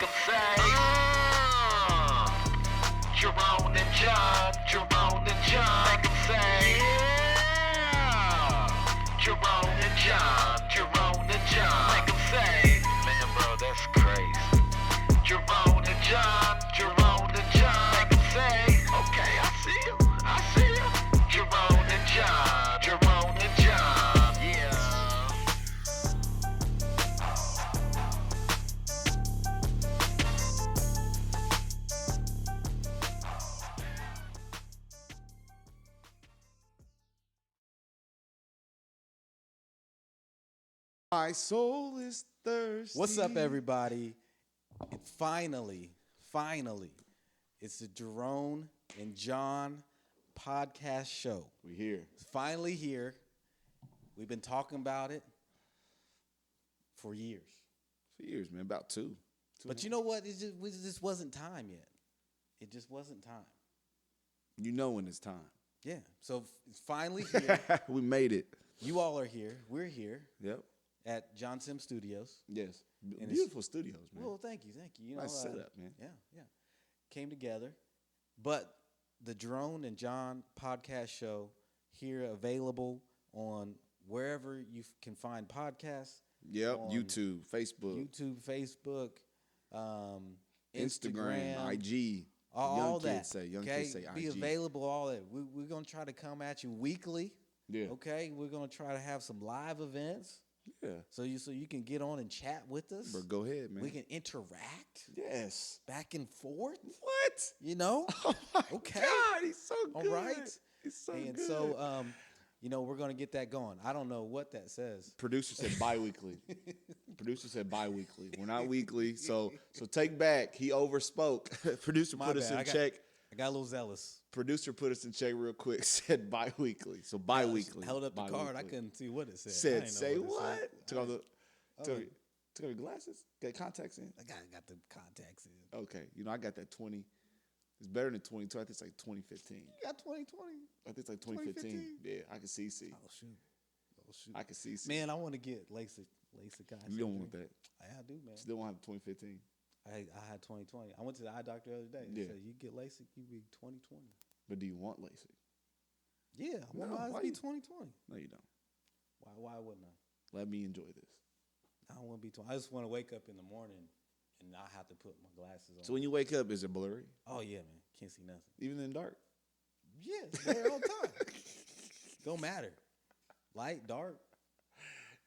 'em say, Jerome and John, Jerome and John. Make 'em say, yeah, Jerome and John, Jerome and John. Make 'em say, man, bro, that's crazy. Jerome and John, Jerome and John. Make 'em say, okay, I see you, I see you. Jerome and John, Jerome and John, yeah. My soul is thirsty. What's up, everybody? Finally, it's the Jerone and John podcast show. We here. It's finally here. We've been talking about it for years. For years, man. About two. But you know what? It just wasn't time yet. It just wasn't time. You know when it's time. Yeah. So it's finally here. We made it. You all are here. We're here Yep. at John Sim Studios. Yes. And Beautiful studios, man. Well, thank you. You Nice setup, man. Yeah. Came together. But the Jerome and John podcast show here available on wherever you can find podcasts. Yep. on YouTube, Facebook, Instagram, IG. all Young that. kids say. Young okay? kids say Be IG. available, all that. We're going to try to come at you weekly. Yeah. Okay? We're going to try to have some live events Yeah. so you can get on and chat with us. Bro, go ahead, man. We can interact Yes. back and forth. What? You know? Oh my Okay. God, he's so All good. right. He's so And good. so, we're going to get that going. I don't know what that says. Producer said bi-weekly. Producer said bi-weekly. We're not weekly, so take back. He overspoke. Producer My put us bad. in check. I got a little zealous. Producer put us in check real quick. Said bi-weekly, so bi-weekly. Held up the card. I Bi-weekly. couldn't see what it said. I Said didn't know say it what? said. Took off the I took, was- took off your glasses. Got contacts in. I got the contacts in. Okay, I got that 20. It's better than 22. I think it's like 2015. You got 2020. I think it's like 2015. 2015? Yeah, I can see. Oh shoot. I can see. Man, I want to get LASIK eye You don't surgery. want that. I do, man. Still won't have 2015. I had 2020. I went to the eye doctor the other day. They Yeah. said you get LASIK, you be 2020. But do you want LASIK? Yeah, I want No, my eyes why to be you- 2020. No, you don't. Why wouldn't I? Let me enjoy this. I don't want to be 20. I just want to wake up in the morning and not have to put my glasses on. So when you wake up, is it blurry? Oh yeah, man, can't see nothing. Even in the dark? Yeah, it's there all the time. Don't matter. Light, dark,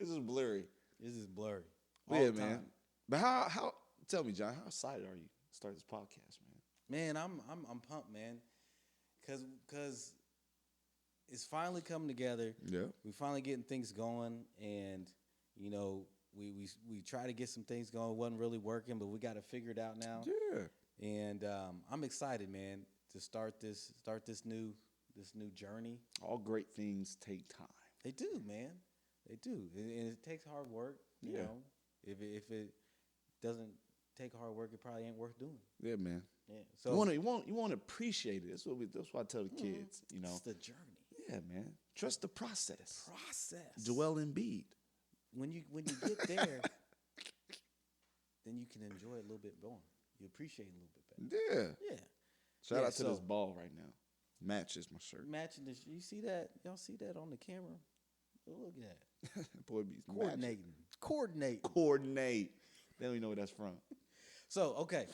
This is blurry. this is blurry. But All yeah, the man. time. But how? Tell me, John. How excited are you to start this podcast, man? Man, I'm pumped, man, cause it's finally coming together. Yeah. We finally getting things going, and we try to get some things going. It wasn't really working, but we got to figure it out now. Yeah. And I'm excited, man, to start this new journey. All great things take time. They do, man. They do, and it takes hard work. You Yeah. know, if it doesn't take hard work, it probably ain't worth doing. Yeah, man. Yeah. So You want to appreciate it. That's what I tell the kids. it's the journey. Yeah, man. Trust the process. Process. Joel Embiid. When you get there, then you can enjoy it a little bit more. You appreciate it a little bit better. Yeah. Yeah. Shout Yeah, out to this so- ball right now. Matches my shirt. Matching this, you see that? Y'all see that on the camera? Look at that. Boy, be Coordinate. Coordinate. They don't even know where that's from. So, okay.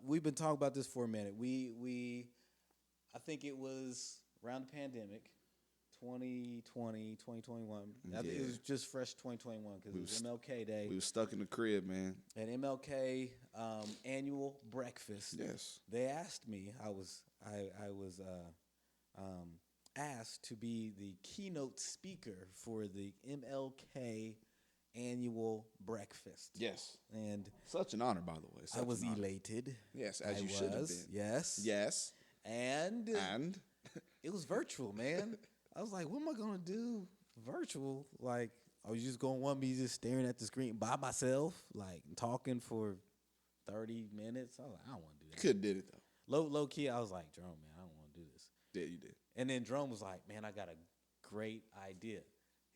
We've been talking about this for a minute. I think it was around the pandemic, 2020, 2021. I think it Yeah. was just fresh 2021 because it was MLK Day. We were stuck in the crib, man. At MLK annual breakfast. Yes. They asked me. I was asked to be the keynote speaker for the MLK annual breakfast. Yes. And Such an honor, by the way. I was Such an honor. elated. Yes, as I you should have was, been. Yes. Yes. And And it was virtual, man. I was like, what am I gonna do virtual? Like, are you just gonna want me just staring at the screen by myself, like talking for 30 minutes? I was like, I don't want to do that. could did it though. Low key, I was like, Jerome, man, I don't want to do this. Yeah, you did. And then Jerome was like, man, I got a great idea.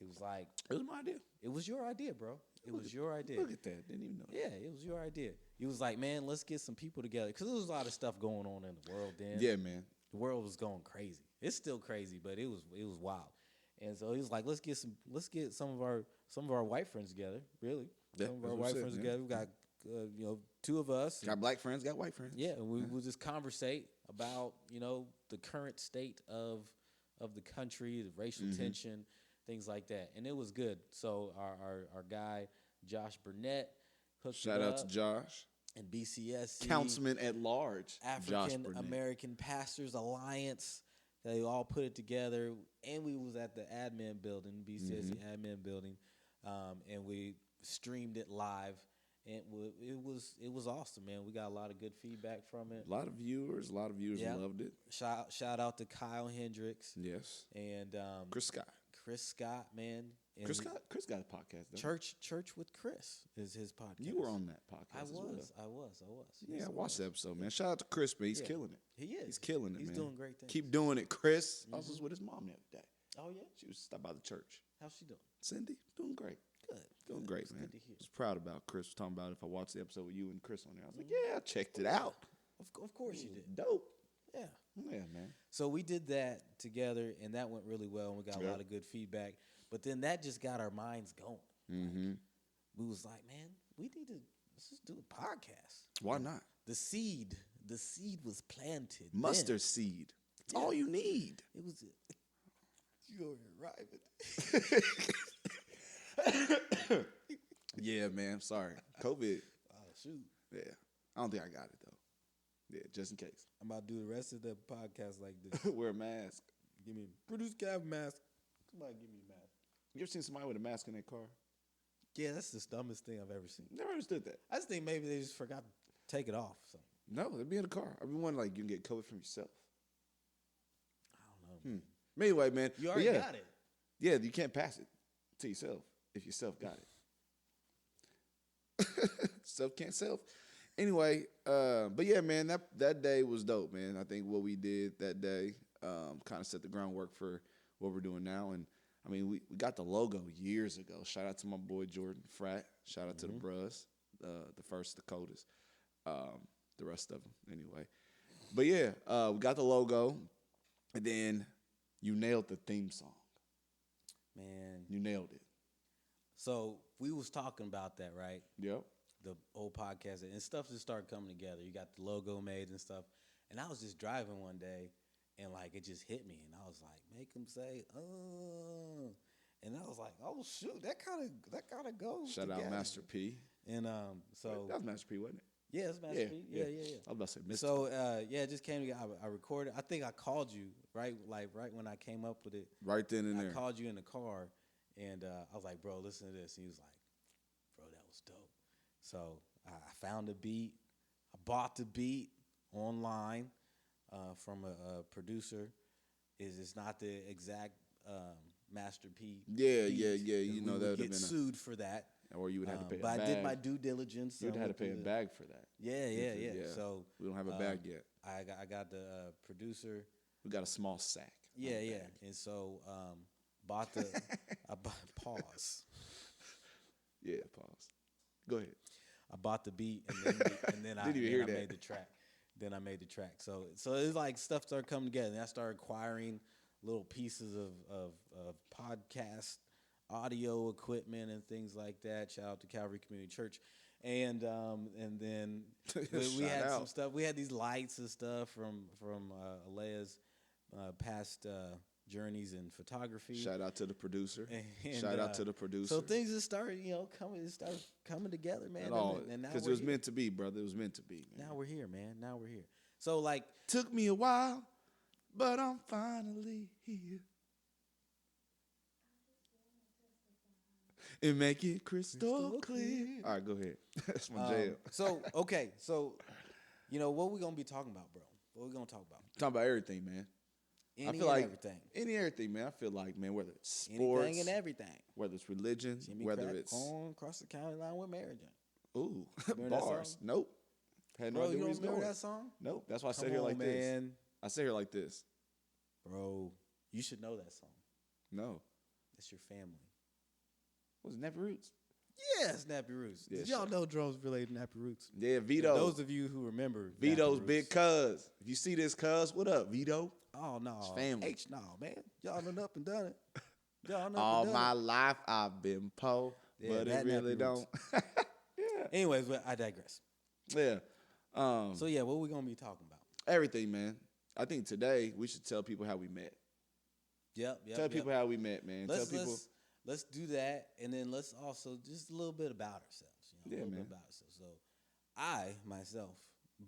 He was like, It was my idea. it was your idea, bro. It was your idea. Look at that. Didn't even know that. Yeah, it was your idea. You was like, man, let's get some people together because there was a lot of stuff going on in the world then. Yeah, man. The world was going crazy. It's still crazy, but it was wild. And so he was like, let's get some of our white friends together. Really, Yeah, some of our that's what white I said, friends yeah. together. We got two of us. Got black friends, got white friends. Yeah, and we would just conversate about the current state of the country, the racial tension, things like that, and it was good. So our guy Josh Burnett hooked Shout it out up, to Josh, and BCSC Councilman at Large, Josh African Burnett. American Pastors Alliance. They all put it together, and we was at the admin building, BCSC admin building, and we streamed it live. And it was awesome, man. We got a lot of good feedback from it. A lot of viewers Yeah. loved it. Shout out to Kyle Hendricks Yes. and Chris Scott, man. And Chris got a podcast. Though. Church with Chris is his podcast. You were on that podcast. I as well. was. Yeah, Yes, I watched the episode, man. Shout out to Chris, man. He's Yeah. killing it. He is. He's killing it, He's man. doing great things. Keep doing it, Chris. I was with his mom the other day. Oh yeah. She was stopped by the church. How's she doing? Cindy, doing great. Good. Doing Good. great, It's man. Good to hear. I was proud about Chris. Was talking about if I watched the episode with you and Chris on there. I was like, yeah, I checked it out. Of course you did. Dope. Yeah. Yeah, man. So we did that together, and that went really well, and we got a Yeah. lot of good feedback. But then that just got our minds going. Mm-hmm. We was like, man, let's just do a podcast. Why not? The seed was planted. then. Mustard seed. It's all you need. It was. You're arriving. Yeah, man. Sorry. COVID. Oh shoot! Yeah. I don't think I got it, though. Yeah, just in case. I'm about to do the rest of the podcast like this. Wear a mask. Give me produce have a mask. Somebody give me a mask. You ever seen somebody with a mask in their car? Yeah, that's the dumbest thing I've ever seen. Never understood that. I just think maybe they just forgot to take it off. So No, they'd be in the car. I've been wondering, like, you can get COVID from yourself. I don't know. But anyway, man. You but already yeah, got it. Yeah, you can't pass it to yourself if yourself got it. Self can't self. Anyway, but yeah, man, that day was dope, man. I think what we did that day kind of set the groundwork for what we're doing now. And I mean, we got the logo years ago. Shout out to my boy Jordan Frat. Shout out to the Bruz, the first, the coldest, the rest of them anyway. But yeah, we got the logo, and then you nailed the theme song. Man. You nailed it. So we was talking about that, right? Yep. The old podcast, and stuff just started coming together. You got the logo made and stuff. And I was just driving one day, and like it just hit me, and I was like, "Make them say, and I was like, "Oh shoot, that kind of goes." Shout together. out Master P. And so That was Master P, wasn't it? yeah, it's Master P. Yeah. I was about to say Mr. So it just came together. I recorded. I think I called you right when I came up with it. Right then and I there. called you in the car, and I was like, "Bro, listen to this." And he was like, "Bro, that was dope." So I found a beat. I bought the beat online from a producer. It's not the exact Master P. Yeah, beat, yeah. You 'cause know we that would would get have been sued for that. or you would have to pay a But bag. I did my due diligence. You would I have to went pay a through bag for that. Yeah. So We don't have a bag yet. I got the producer. We got a small sack. not a Yeah. bag. And so bought I bought pause. Yeah, pause. Go ahead. I bought the beat and then I Didn't even hear that. made the track. Then I made the track. So it's like stuff started coming together. And I started acquiring little pieces of podcast audio equipment and things like that. Shout out to Calvary Community Church. And then we Shout had some out. stuff. We had these lights and stuff from Alea's past journeys in photography. Shout out to the producer. And, Shout out to the producer. So things just started, coming together, man. At all. And now Because it we're was here. meant to be, brother. It was meant to be. Man. Now we're here, man. Now we're here. So like, Took me a while, but I'm finally here. And make it crystal clear. All right, go ahead. That's my jail. so okay, so what we gonna be talking about, bro? What we gonna talk about? Talking about everything, man. Any I feel and like everything. everything, man. I feel like, man, whether it's sports, Anything and everything. whether it's religion, Jimmy whether Crack it's going across the county line with Mary Jane. ooh Remember that bars. song? Nope. Had no Bro, idea you where don't he's remember going. that song? Nope. That's why I Come sit here on, like this. man. I sit here like this. Bro, you should know that song. No. That's your family. Was it Never Roots? Yeah, Snappy Roots. Yeah, Did y'all know Jerome's related to Nappy Roots? Yeah, Vito. Those of you who remember Vito's Nappy big Roots. cuz. If you see this cuz, what up, Vito? Oh no, family. No, man. Y'all done up and done it. Y'all done up All and done my it. life I've been po, Yeah, but it that really Nappy don't. Anyways, but I digress. Yeah. So yeah, what we gonna be talking about? Everything, man. I think today we should tell people how we met. Yep. Tell people how we met, man. Let's do that, and then let's also just a little bit about ourselves. A little bit about ourselves. So, I myself,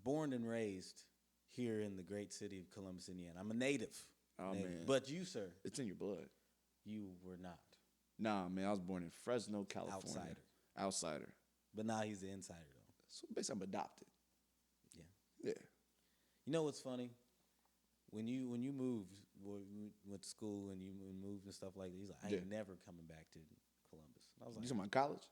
born and raised here in the great city of Columbus, Indiana. I'm a native. Oh man. But you, sir, It's in your blood. you were not. Nah, man. I was born in Fresno, California. Outsider. But now he's the insider, though. So basically, I'm adopted. Yeah. Yeah. You know what's funny? When you moved, went to school and you moved and stuff like that, he's like, I ain't never coming back to Columbus. And I was like, You talking about college?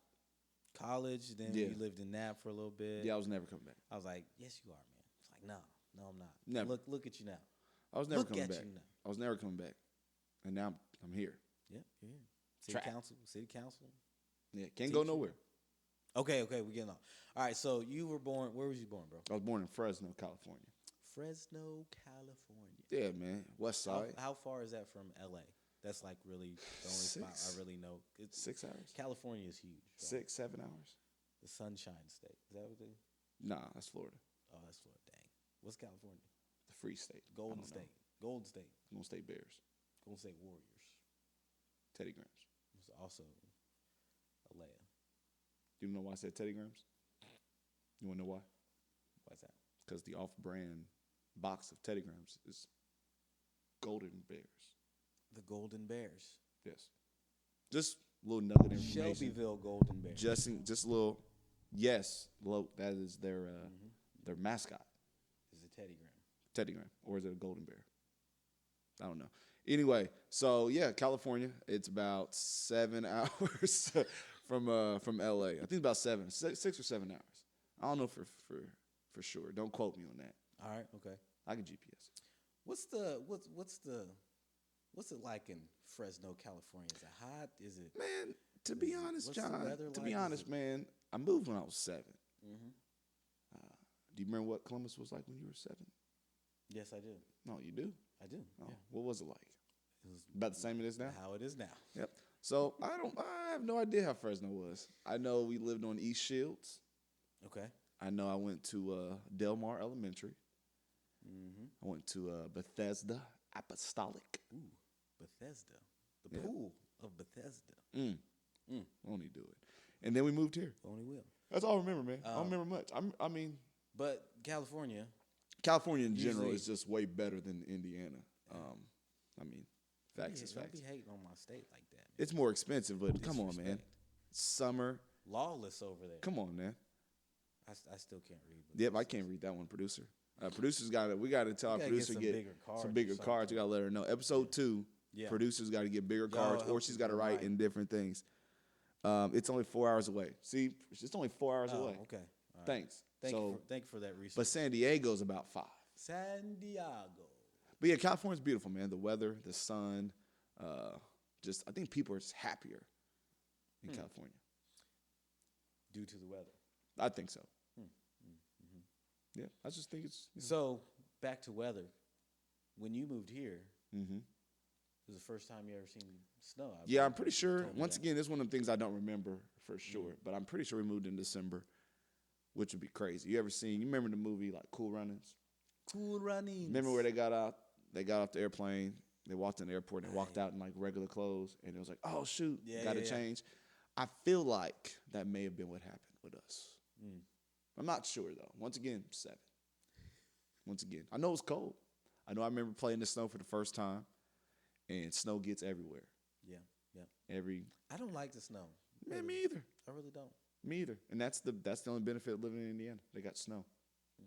College, then you lived in Nap for a little bit. Yeah, I was never coming back. I was like, yes, you are, man. It's like, no, I'm not. Never. Look at you now. I was never Look coming at back. you now. I was never coming back. And now I'm here. Yeah, you're here. Track. City council. Yeah, can't go nowhere. Okay, we getting on. All right, so you were born. Where was you born, bro? I was born in Fresno, California. Fresno, California. Yeah, man. West side. How far is that from LA? That's like really the only spot I really know. It's 6 hours. California is huge. Right? 6, 7 hours. The Sunshine State. Is that what it is? Nah, that's Florida. Oh, that's Florida. Dang. What's California? The Free State. Golden State. Golden State. Golden State Bears. Golden State Warriors. Teddy Grahams. It's also Alea. Do you know why I said Teddy Grahams? You want to know why? Why's that? Because the off-brand box of Teddy Grahams is Golden Bears. The Golden Bears. Yes. Just a little nugget of information. Shelbyville Golden Bears. Just a little. Yes, that is their mascot. Is it Teddy Graham? Teddy Graham, or is it a golden bear? I don't know. Anyway, so yeah, California. It's about 7 hours from LA. I think about 6 or 7 hours. I don't know for sure. Don't quote me on that. All right, okay. I can GPS it. What's it like in Fresno, California? Is it hot? Is it Man, to be honest, what's the John. weather To like? be honest, man, I moved when I was 7. Mm-hmm. Do you remember what Columbus was like when you were 7? Yes, I do. No, you do. I do. Oh, Yeah. what was it like? It was About the same it is now. how it is now. Yep. So I have no idea how Fresno was. I know we lived on East Shields. Okay. I know I went to Del Mar Elementary. Mm-hmm. I went to Bethesda Apostolic. Ooh, Bethesda. The Yeah. pool of Bethesda. Won't he do it? And then we moved here. Only will. That's all I remember, man. I don't remember much. I mean, But California. California in general Usually- is just way better than Indiana. I mean, facts is Don't facts. be hating on my state like that. Man. It's more expensive, but come on, man. Disrespect. Summer. Lawless over there. Come on, man. I still can't read. But Yep, I can't read that one, producer. Producers we got to tell our gotta get producer some get bigger cards some or bigger cards. something. We got to let her know. Episode 2, Yeah. producers got to get bigger cards, or help she's us got to go write right. in different things. It's only 4 hours away. See, it's only 4 hours Oh, away. okay. All right. Thanks. Thank you for that research. But San Diego's about 5. San Diego. But yeah, California's beautiful, man. The weather, the sun, I think people are just happier in California. Due to the weather. I think so. Yeah, I just think it's. So back to weather. When you moved here, Mm-hmm. it was the first time you ever seen snow. Yeah, I'm pretty sure. told me Once that. again, this is one of the things I don't remember for sure, but I'm pretty sure we moved in December, which would be crazy. You remember the movie like Cool Runnings? Cool Runnings. Remember where they got out? They got off the airplane. They walked in the airport and walked out in like regular clothes, and it was like, oh shoot, got to change. I feel like that may have been what happened with us. I'm not sure though. Once again, 7. Once again, I know it's cold. I remember playing in the snow for the first time, and snow gets everywhere. Yeah. I don't like the snow. Man, me either. I really don't. Me either. And that's the only benefit of living in Indiana. They got snow.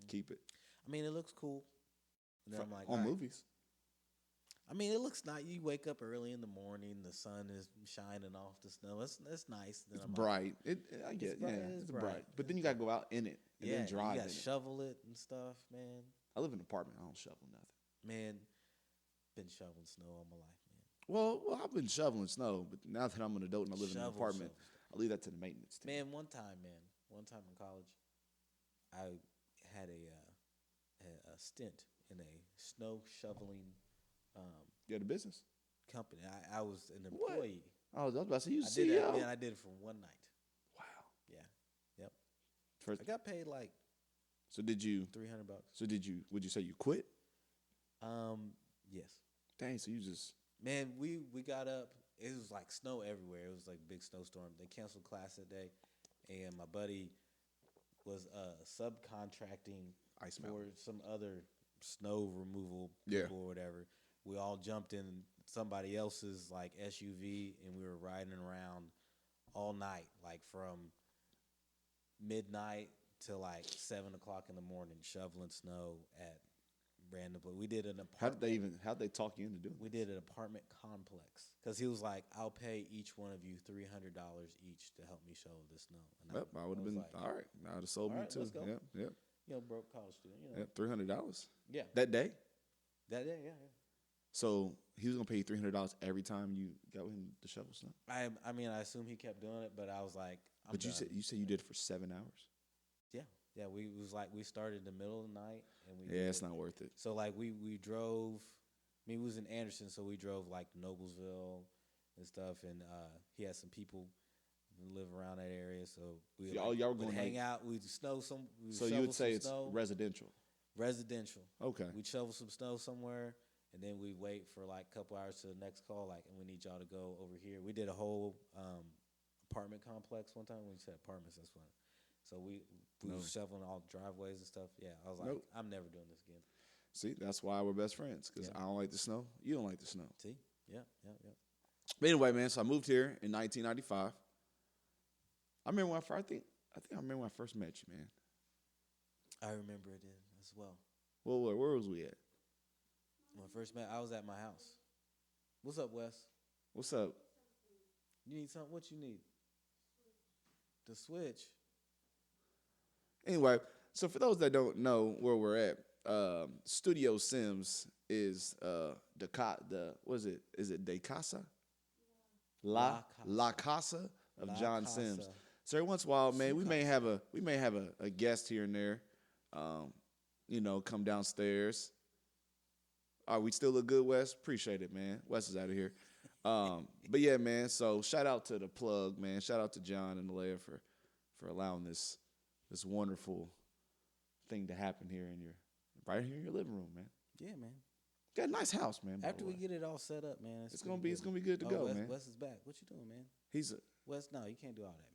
Keep it. I mean, it looks cool. And then I'm like, on all right. movies. I mean, it looks nice. You wake up early in the morning, the sun is shining off the snow. It's nice. Then It's I'm bright. I get bright. yeah, It's it's bright. bright. But then you gotta go out in it and yeah, then drive you in got to it. shovel it and stuff, man. I live in an apartment. I don't shovel nothing. Man, been shoveling snow all my life, man. Well, I've been shoveling snow, but now that I'm an adult and I live in an Shovel, apartment, shovel. I'll leave that to the maintenance team. Man, one time in college, I had a stint in a snow shoveling You had a business? company. I was an What? employee. I was about to say, you I CEO. did that, man. I did it for one night. Wow. Yeah. Yep. First, I got paid like so did you? $300. So did you? Would you say you quit? Yes. Dang. So you just. Man, we got up. It was like snow everywhere. It was like a big snowstorm. They canceled class that day, and my buddy was subcontracting Ice for Mountain. some other snow removal Yeah. people or whatever. We all jumped in somebody else's like SUV, and we were riding around all night, like from midnight to like 7 o'clock in the morning, shoveling snow at random. We did an apartment. How'd they talk you into doing We this? did an apartment complex because he was like, "I'll pay each one of you $300 each to help me shovel this snow." And Yep, I would have was been like, all right. I would have sold all me right, too. let's go. Yep. You know, broke college student. You know, Yep. $300 yeah, that day. that day, yeah. So he was gonna pay you $300 every time you got him to shovel snow. I mean, I assume he kept doing it, but I was like, I'm But you done. said you did it for 7 hours. Yeah. We started in the middle of the night, and we Yeah, did it's it. not worth it. So like we drove. I mean, we was in Anderson, so we drove like Noblesville and stuff, and he had some people who live around that area, so we So y'all were would going hang like- out. We'd snow some. We'd So you shovel would say some it's snow. residential. Residential. Okay. We'd shovel some snow somewhere, and then we'd wait for like a couple hours to the next call. Like, and we need y'all to go over here. We did a whole apartment complex one time. When you said apartments, that's funny. So we No. was shoveling all driveways and stuff. Yeah, I was like, Nope. I'm never doing this again. See, that's why we're best friends because Yeah. I don't like the snow. You don't like the snow. See? Yeah. But anyway, man. So I moved here in 1995. I remember when I think I remember when I first met you, man. I remember it as well. Well, where was we at? When I first met, I was at my house. What's up, Wes? What's up? You need something? What you need? The Switch. Anyway, so for those that don't know where we're at, Studio Sims is what is it? Is it De Casa? La Casa of La John Casa. Sims. So every once in a while, man, we may have a guest here and there. Come downstairs. All right, we still look good, Wes. Appreciate it, man. Wes is out of here. But yeah, man. So shout out to the plug, man. Shout out to John and Leia for allowing this wonderful thing to happen here right here in your living room, man. Yeah, man. Got a nice house, man. by After the we way. get it all set up, man, It's gonna be good to go, Wes, man. Wes is back. What you doing, man? He's Wes, no, you can't do all that,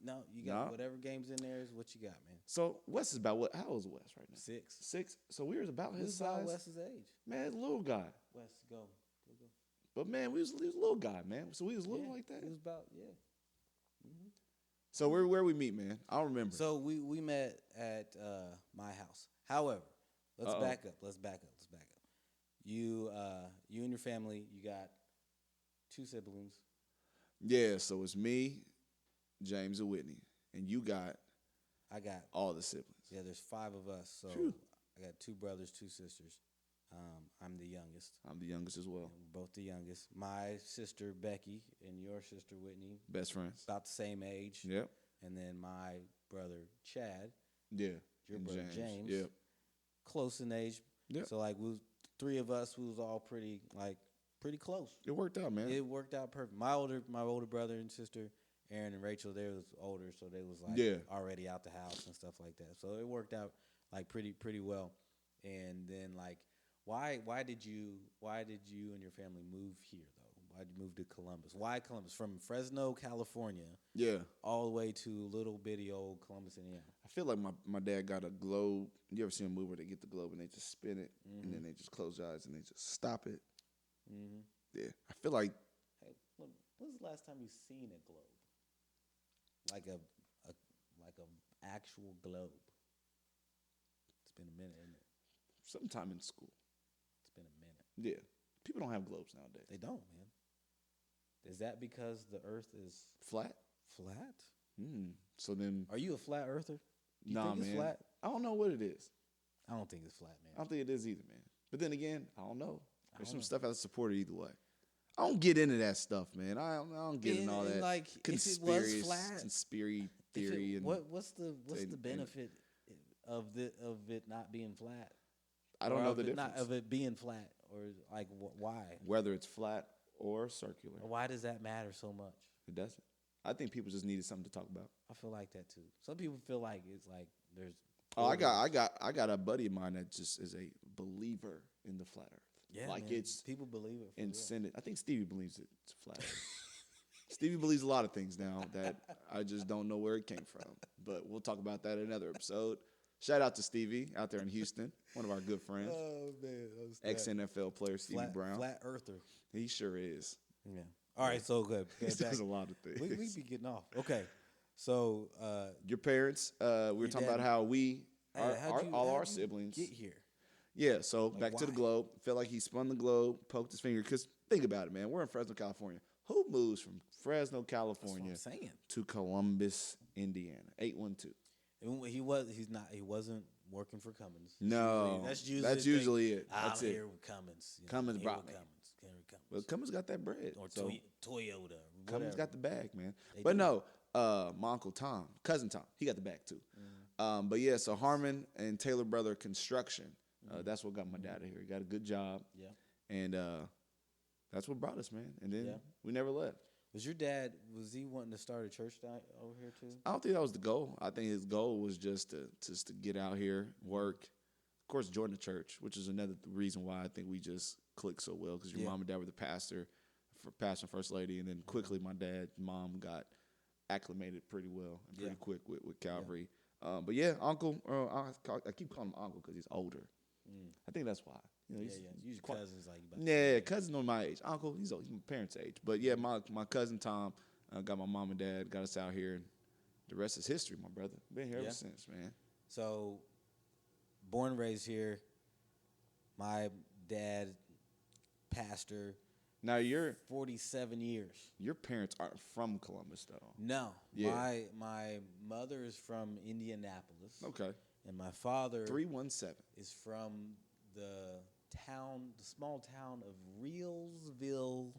man. No, you got Nah. whatever games in there is what you got, man. so Wes is about what? How old is Wes right now? 6. 6. So we was about his Who's about size. Wes's age? Man, he's a little guy. Wes, go. But man, he was a little guy, man. So we was little Yeah, like that. He was about, yeah. So where we meet, man? I don't remember. So we met at my house. However, let's Uh-oh. back up. You and your family, you got 2 siblings. Yeah, so it's me, James, and Whitney, and you got I got all the siblings. Yeah, there's 5 of us. So Phew. I got 2 brothers, 2 sisters. I'm the youngest. I'm the youngest as well. We're both the youngest. My sister Becky and your sister Whitney, Best friends. about the same age. Yep. And then my brother Chad, Yeah. your and brother James, Yep. close in age. Yep. So like 3 of us, we was all pretty close. It worked out, man. It worked out perfect. My older brother and sister, Aaron and Rachel, they was older, so they was like Yeah. already out the house and stuff like that. So it worked out like pretty well. And then like why did you and your family move here though? Why did you move to Columbus? Why Columbus? From Fresno, California, Yeah. all the way to little bitty old Columbus, Indiana. I feel like my dad got a globe. You ever seen a movie where they get the globe and they just spin it and then they just close their eyes and they just stop it? Mm-hmm. Yeah. I feel like Hey, look, when's the last time you seen a globe? Like a actual globe. It's been a minute, isn't it? sometime in school. It's been a minute. Yeah. People don't have globes nowadays. They don't, man. Is that because the Earth is Flat? flat? So then, Are you a flat earther? Do you nah, think it's man. flat? I don't know what it is. I don't think it's flat, I man. don't think it is either, man. But then again, I don't know. There's don't some know. stuff I support it either way. I don't get into that stuff, man. I don't get into all And, that like, if it was conspiracy flat, conspiracy theory and what's the and- benefit of it not being flat? I don't Or know of the it difference. Not of it being flat, or like why? Whether it's flat or circular, Why does that matter so much? it doesn't. I think people just needed something to talk about. I feel like that too. Some people feel like it's like there's. Oh, I got a buddy of mine that just is a believer in the flat Earth. Yeah, like man. it's People believe it. For real. incentive. I think Stevie believes it's flat Earth. Stevie believes a lot of things now that I just don't know where it came from. But we'll talk about that in another episode. Shout out to Stevie out there in Houston, one of our good friends, Oh man, ex NFL player Stevie Brown. flat earther. He sure is. Yeah. All right, so good. He does a lot of things. We be getting off. Okay, so Your parents, we were talking about how we, how'd you our siblings. get here. Yeah, so back to the why? globe. Felt like he spun the globe, poked his finger. Because think about it, man. We're in Fresno, California. Who moves from Fresno, That's what California I'm saying. to Columbus, Indiana? 812. And he wasn't working for Cummins. No, That's that's the thing. usually it. I'm That's it. here with Cummins. You know, Cummins here brought with me. Cummins. Well, Cummins got that bread. Or so Toyota. Cummins whatever. got the bag, man. They But do. no, my uncle Tom, cousin Tom, he got the bag too. But yeah, so Harmon and Taylor Brother Construction, that's what got my dad here. He got a good job. Yeah. And that's what brought us, man. And then Yeah. we never left. Was your dad? Was he wanting to start a church over here too? I don't think that was the goal. I think his goal was just to get out here, work, of course, join the church, which is another reason why I think we just clicked so well because your mom and dad were the pastor and first lady, and then quickly my mom got acclimated pretty well and pretty quick with Calvary. But yeah, uncle, I keep calling him uncle because he's older. I think that's why. You know, he's Usually cousins like you. Yeah, cousin on my age. Uncle, he's my parents' age. But yeah, my cousin Tom got my mom and dad, got us out here, and the rest is history, my brother. Been here ever since, man. So, born and raised here. My dad, pastor. Now 47 years. your parents aren't from Columbus though. No, Yeah. my mother is from Indianapolis. Okay. And my father 317. is from the small town of Reelsville,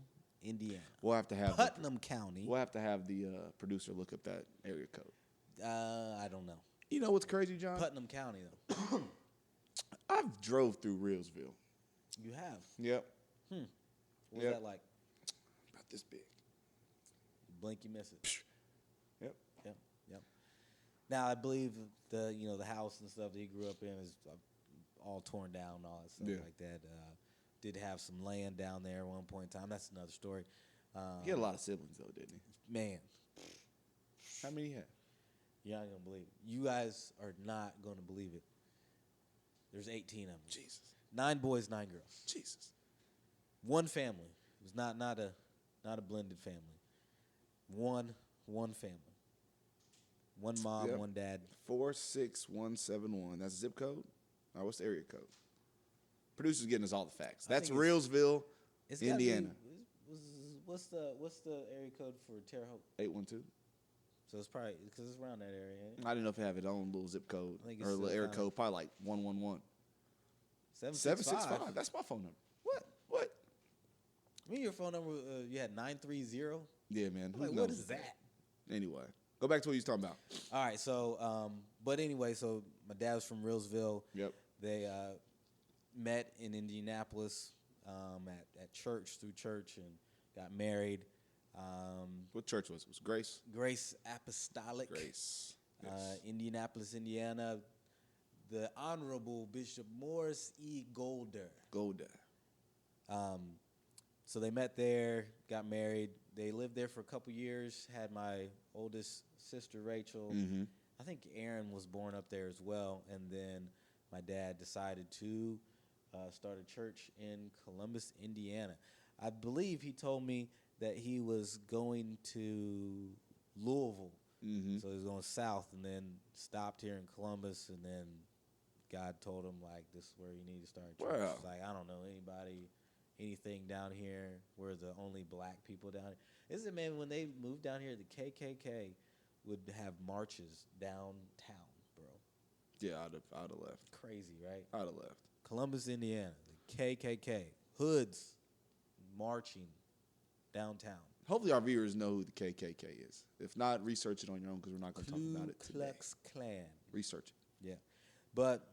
Indiana. We'll have to have Putnam County. We'll have to have the producer look up that area code. I don't know. You know what's crazy, John? Putnam County though. I've drove through Reelsville. You have. Yep. What's Yep. that like? About this big. Blink, you miss it. Yep. Yep. Now I believe the house and stuff that he grew up in is all torn down and all that stuff like that. Did have some land down there at one point in time. That's another story. He had a lot of siblings though, didn't he? Man, How many he had? you're not gonna believe it. You guys are not gonna believe it. There's 18 of them. Jesus. 9 boys, 9 girls. Jesus. One family. It was not a blended family. One family. One mom, Yep. one dad. 46171. That's zip code. All right, what's the area code? Producer's getting us all the facts. I That's think Reelsville, It's gotta Indiana. what's the area code for Terre Haute? 812. So it's probably because it's around that area. Ain't it? I didn't know if it had its own little zip code I think or it's a little still area kinda- code, probably like 111. 765. 765. That's my phone number. What? I mean, your phone number, you had 930. Yeah, man. Who Like, knows what is that? Anyway, go back to what you was talking about. All right, so, but anyway, so my dad was from Reelsville. Yep. They met in Indianapolis at church, through church, and got married. What church was it? Was it Grace? Grace Apostolic. Grace. Yes. Indianapolis, Indiana. The Honorable Bishop Morris E. Golder. Golda. So they met there, got married. They lived there for a couple years. Had my oldest sister Rachel. Mm-hmm. I think Aaron was born up there as well. And then my dad decided to start a church in Columbus, Indiana. I believe he told me that he was going to Louisville. Mm-hmm. So he was going south and then stopped here in Columbus. And then God told him, like, this is where you need to start a church. Wow. It's like, I don't know anything down here. We're the only black people down here. Isn't it, man, when they moved down here, the KKK would have marches downtown, bro. Yeah, I'd have left. Crazy, right? I'd have left. Columbus, Indiana, the KKK, hoods marching downtown. Hopefully, our viewers know who the KKK is. If not, research it on your own because we're not going to talk about it today. Klux Klan. Research it. Yeah, but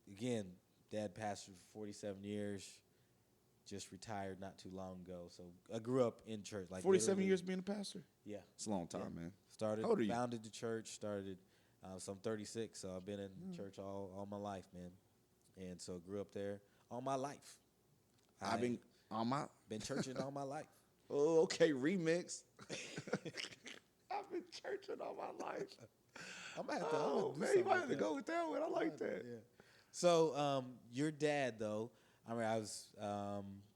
again, Dad pastored for 47 years. Just retired not too long ago. So I grew up in church. Like 47 years being a pastor? Yeah. It's a long time, man. Started, How old are you? founded the church, so I'm 36, so I've been in church all my life, man. And so grew up there all my life. I've been on my... Been churching all my life. Oh, okay, remix. I've been churching all my life. I'm gonna have to, Man, you might have to go with that one. I like that. Yeah. So your dad, though, I mean, I was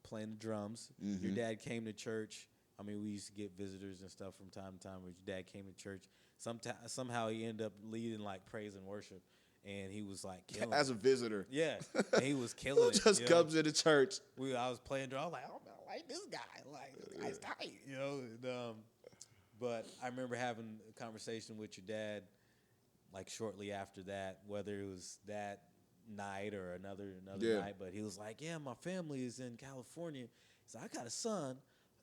playing the drums. Mm-hmm. Your dad came to church. I mean, we used to get visitors and stuff from time to time. Where your dad came to church. Somehow he ended up leading like praise and worship, and he was like killing As a visitor. Yeah, and he was killing it. Just comes into church. I was playing drums. I was like, oh man, I like this guy. Like this guy's tight, you know. And, but I remember having a conversation with your dad, like shortly after that, whether it was that night or another night. But he was like, yeah, my family is in California. So I got a son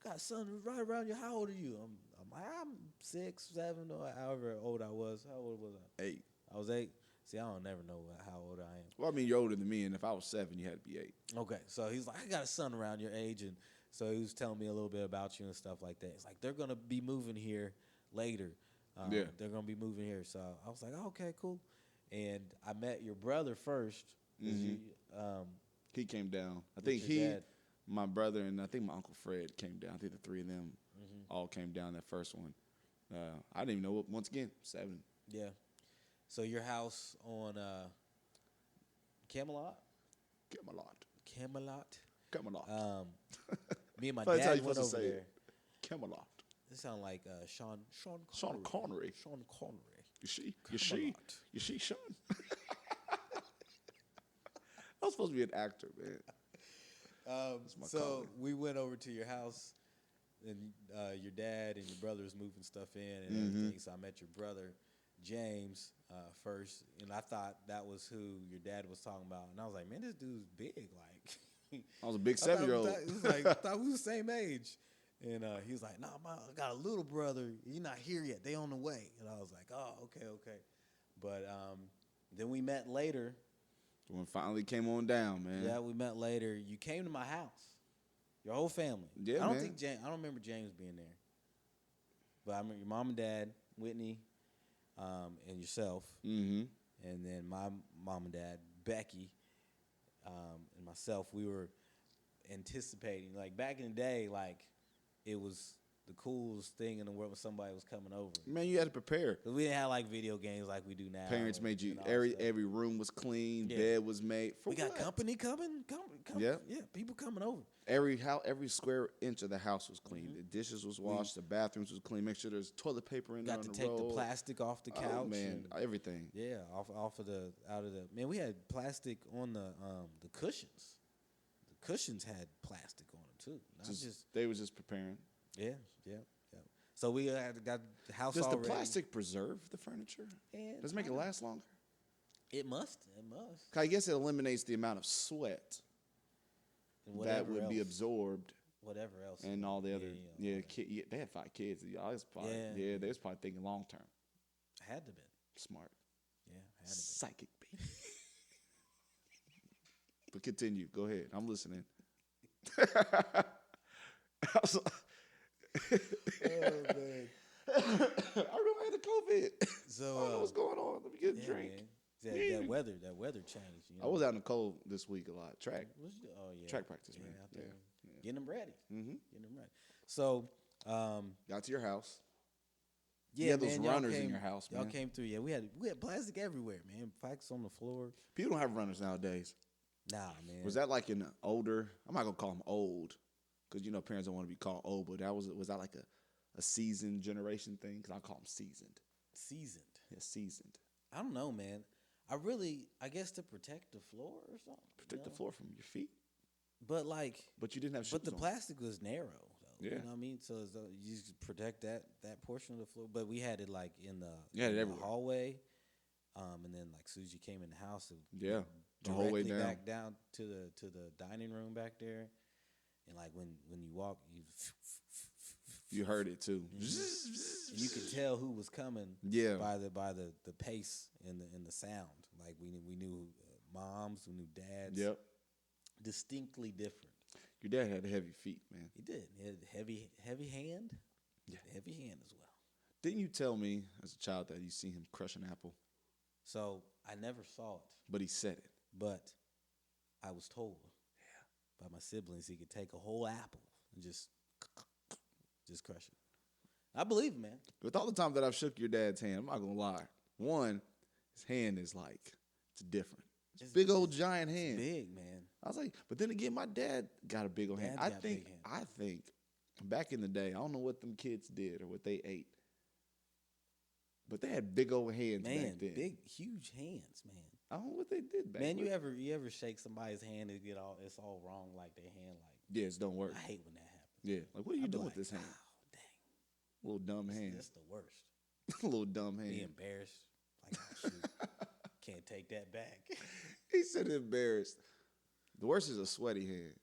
right around you. How old are you? I'm 6, 7, or however old I was. How old was I? 8. I was 8. See, I don't never know how old I am. Well, I mean, you're older than me, and if I was 7, you had to be 8. Okay, so he's like, I got a son around your age, and so he was telling me a little bit about you and stuff like that. It's like, they're going to be moving here later. They're going to be moving here. So I was like, oh, okay, cool. And I met your brother first. Mm-hmm. He came down. I think dad. my brother, and I think my Uncle Fred came down. I think the 3 of them all came down that first one. I didn't even know, once again, 7. Yeah. So your house on Camelot? Camelot. Me and my That's how dad you went supposed to over say there. it. Camelot. It sounds like Sean Connery. Sean Connery. You see, Sean? I was supposed to be an actor, man. So calling. we went over to your house, and your dad and your brother was moving stuff in and everything. So I met your brother, James, first, and I thought that was who your dad was talking about. And I was like, man, this dude's big. Like, I was a big 7-year-old. It was like, I thought we were the same age. And he was like, nah, I got a little brother. He's not here yet. They on the way. And I was like, oh, okay. But then we met later. When it finally came on down, man. Yeah, we met later. You came to my house. Your whole family. Yeah, I don't man. I don't remember James being there. But I remember your mom and dad, Whitney, and yourself. Mm-hmm. And then my mom and dad, Becky, and myself. We were anticipating. Like, back in the day, like, it was the coolest thing in the world when somebody was coming over. Man, you had to prepare. 'Cause we didn't have, like, video games like we do now. Parents made you, and all that stuff. every room was clean, Yeah. bed was made. For We got what? company coming. Yeah. Yeah, people coming over. Every square inch of the house was clean. The dishes was washed. The bathrooms was clean. Make sure there's toilet paper in there Got on to the take roll. the plastic off the couch. Oh, man, and- everything. yeah, out of the man. We had plastic on the cushions. The cushions had plastic on them too. Not just They was just preparing. yeah. So we got the house Does already. the plastic preserve the furniture? And Does it make it last longer? It must. 'Cause I guess it eliminates the amount of sweat And that whatever would be else- absorbed Whatever else. and all the other. Yeah. They had 5 kids. Y'all was probably, Yeah. they was probably thinking long term. Had to been. Smart. Yeah, had to been. Psychic baby. But continue. Go ahead. I'm listening. I was like- Oh man. I remember I had the COVID. So I don't know what's going on. Let me get a yeah, drink. man. That weather changed. You know? I was out in the cold this week a lot. Track Yeah. track practice, man. out there. Yeah. Getting them ready. Mm-hmm. Getting them ready. So, Got to your house. yeah, You had those man, y'all runners in came- your house, Y'all man. came through. Yeah, we had plastic everywhere, man. Packs on the floor. People don't have runners nowadays. Nah, man. Was that like an older? I'm not gonna call them old, because you know parents don't want to be called old. But was that like a seasoned generation thing? Because I call them seasoned. seasoned? Yeah, seasoned. I don't know, man. I guess to protect the floor or something. Protect the floor from your feet. But like, But you didn't have shoes but the on. plastic was narrow. Though, Yeah. You know what I mean? So it's, you just protect that portion of the floor. But we had it like in the, You had it in the everywhere. hallway. And then like soon as you came in the house, it Yeah, the whole way directly down. back down to the dining room back there. and like when you walk, You heard it too. and you could tell who was coming. Yeah. By the pace and the sound. Like we knew moms, we knew dads. Yep. Distinctly different. Your dad had heavy feet, man. He did. He had heavy hand. Yeah. Heavy hand as well. Didn't you tell me as a child that you seen him crush an apple? So I never saw it, But he said it. but I was told by my siblings he could take a whole apple and just crush it. I believe it, man. With all the time that I've shook your dad's hand, I'm not gonna lie. One, his hand is like, it's different. It's big old giant hand. Big, man. I was like, but then again, my dad got a big old hand. Dad's got big hand. I think back in the day, I don't know what them kids did or what they ate, but they had big old hands Man, back then. big, huge hands, man. I don't know what they did back then. Man, you ever shake somebody's hand and it's all wrong, like their hand, like Yes, don't work. I hate when that happens. Yeah, like what are you I'd be doing like, with this hand? Oh, dang, Little dumb hand. that's the worst. Little dumb hand. Be embarrassed, like oh, shoot, can't take that back. He said embarrassed. The worst is a sweaty hand.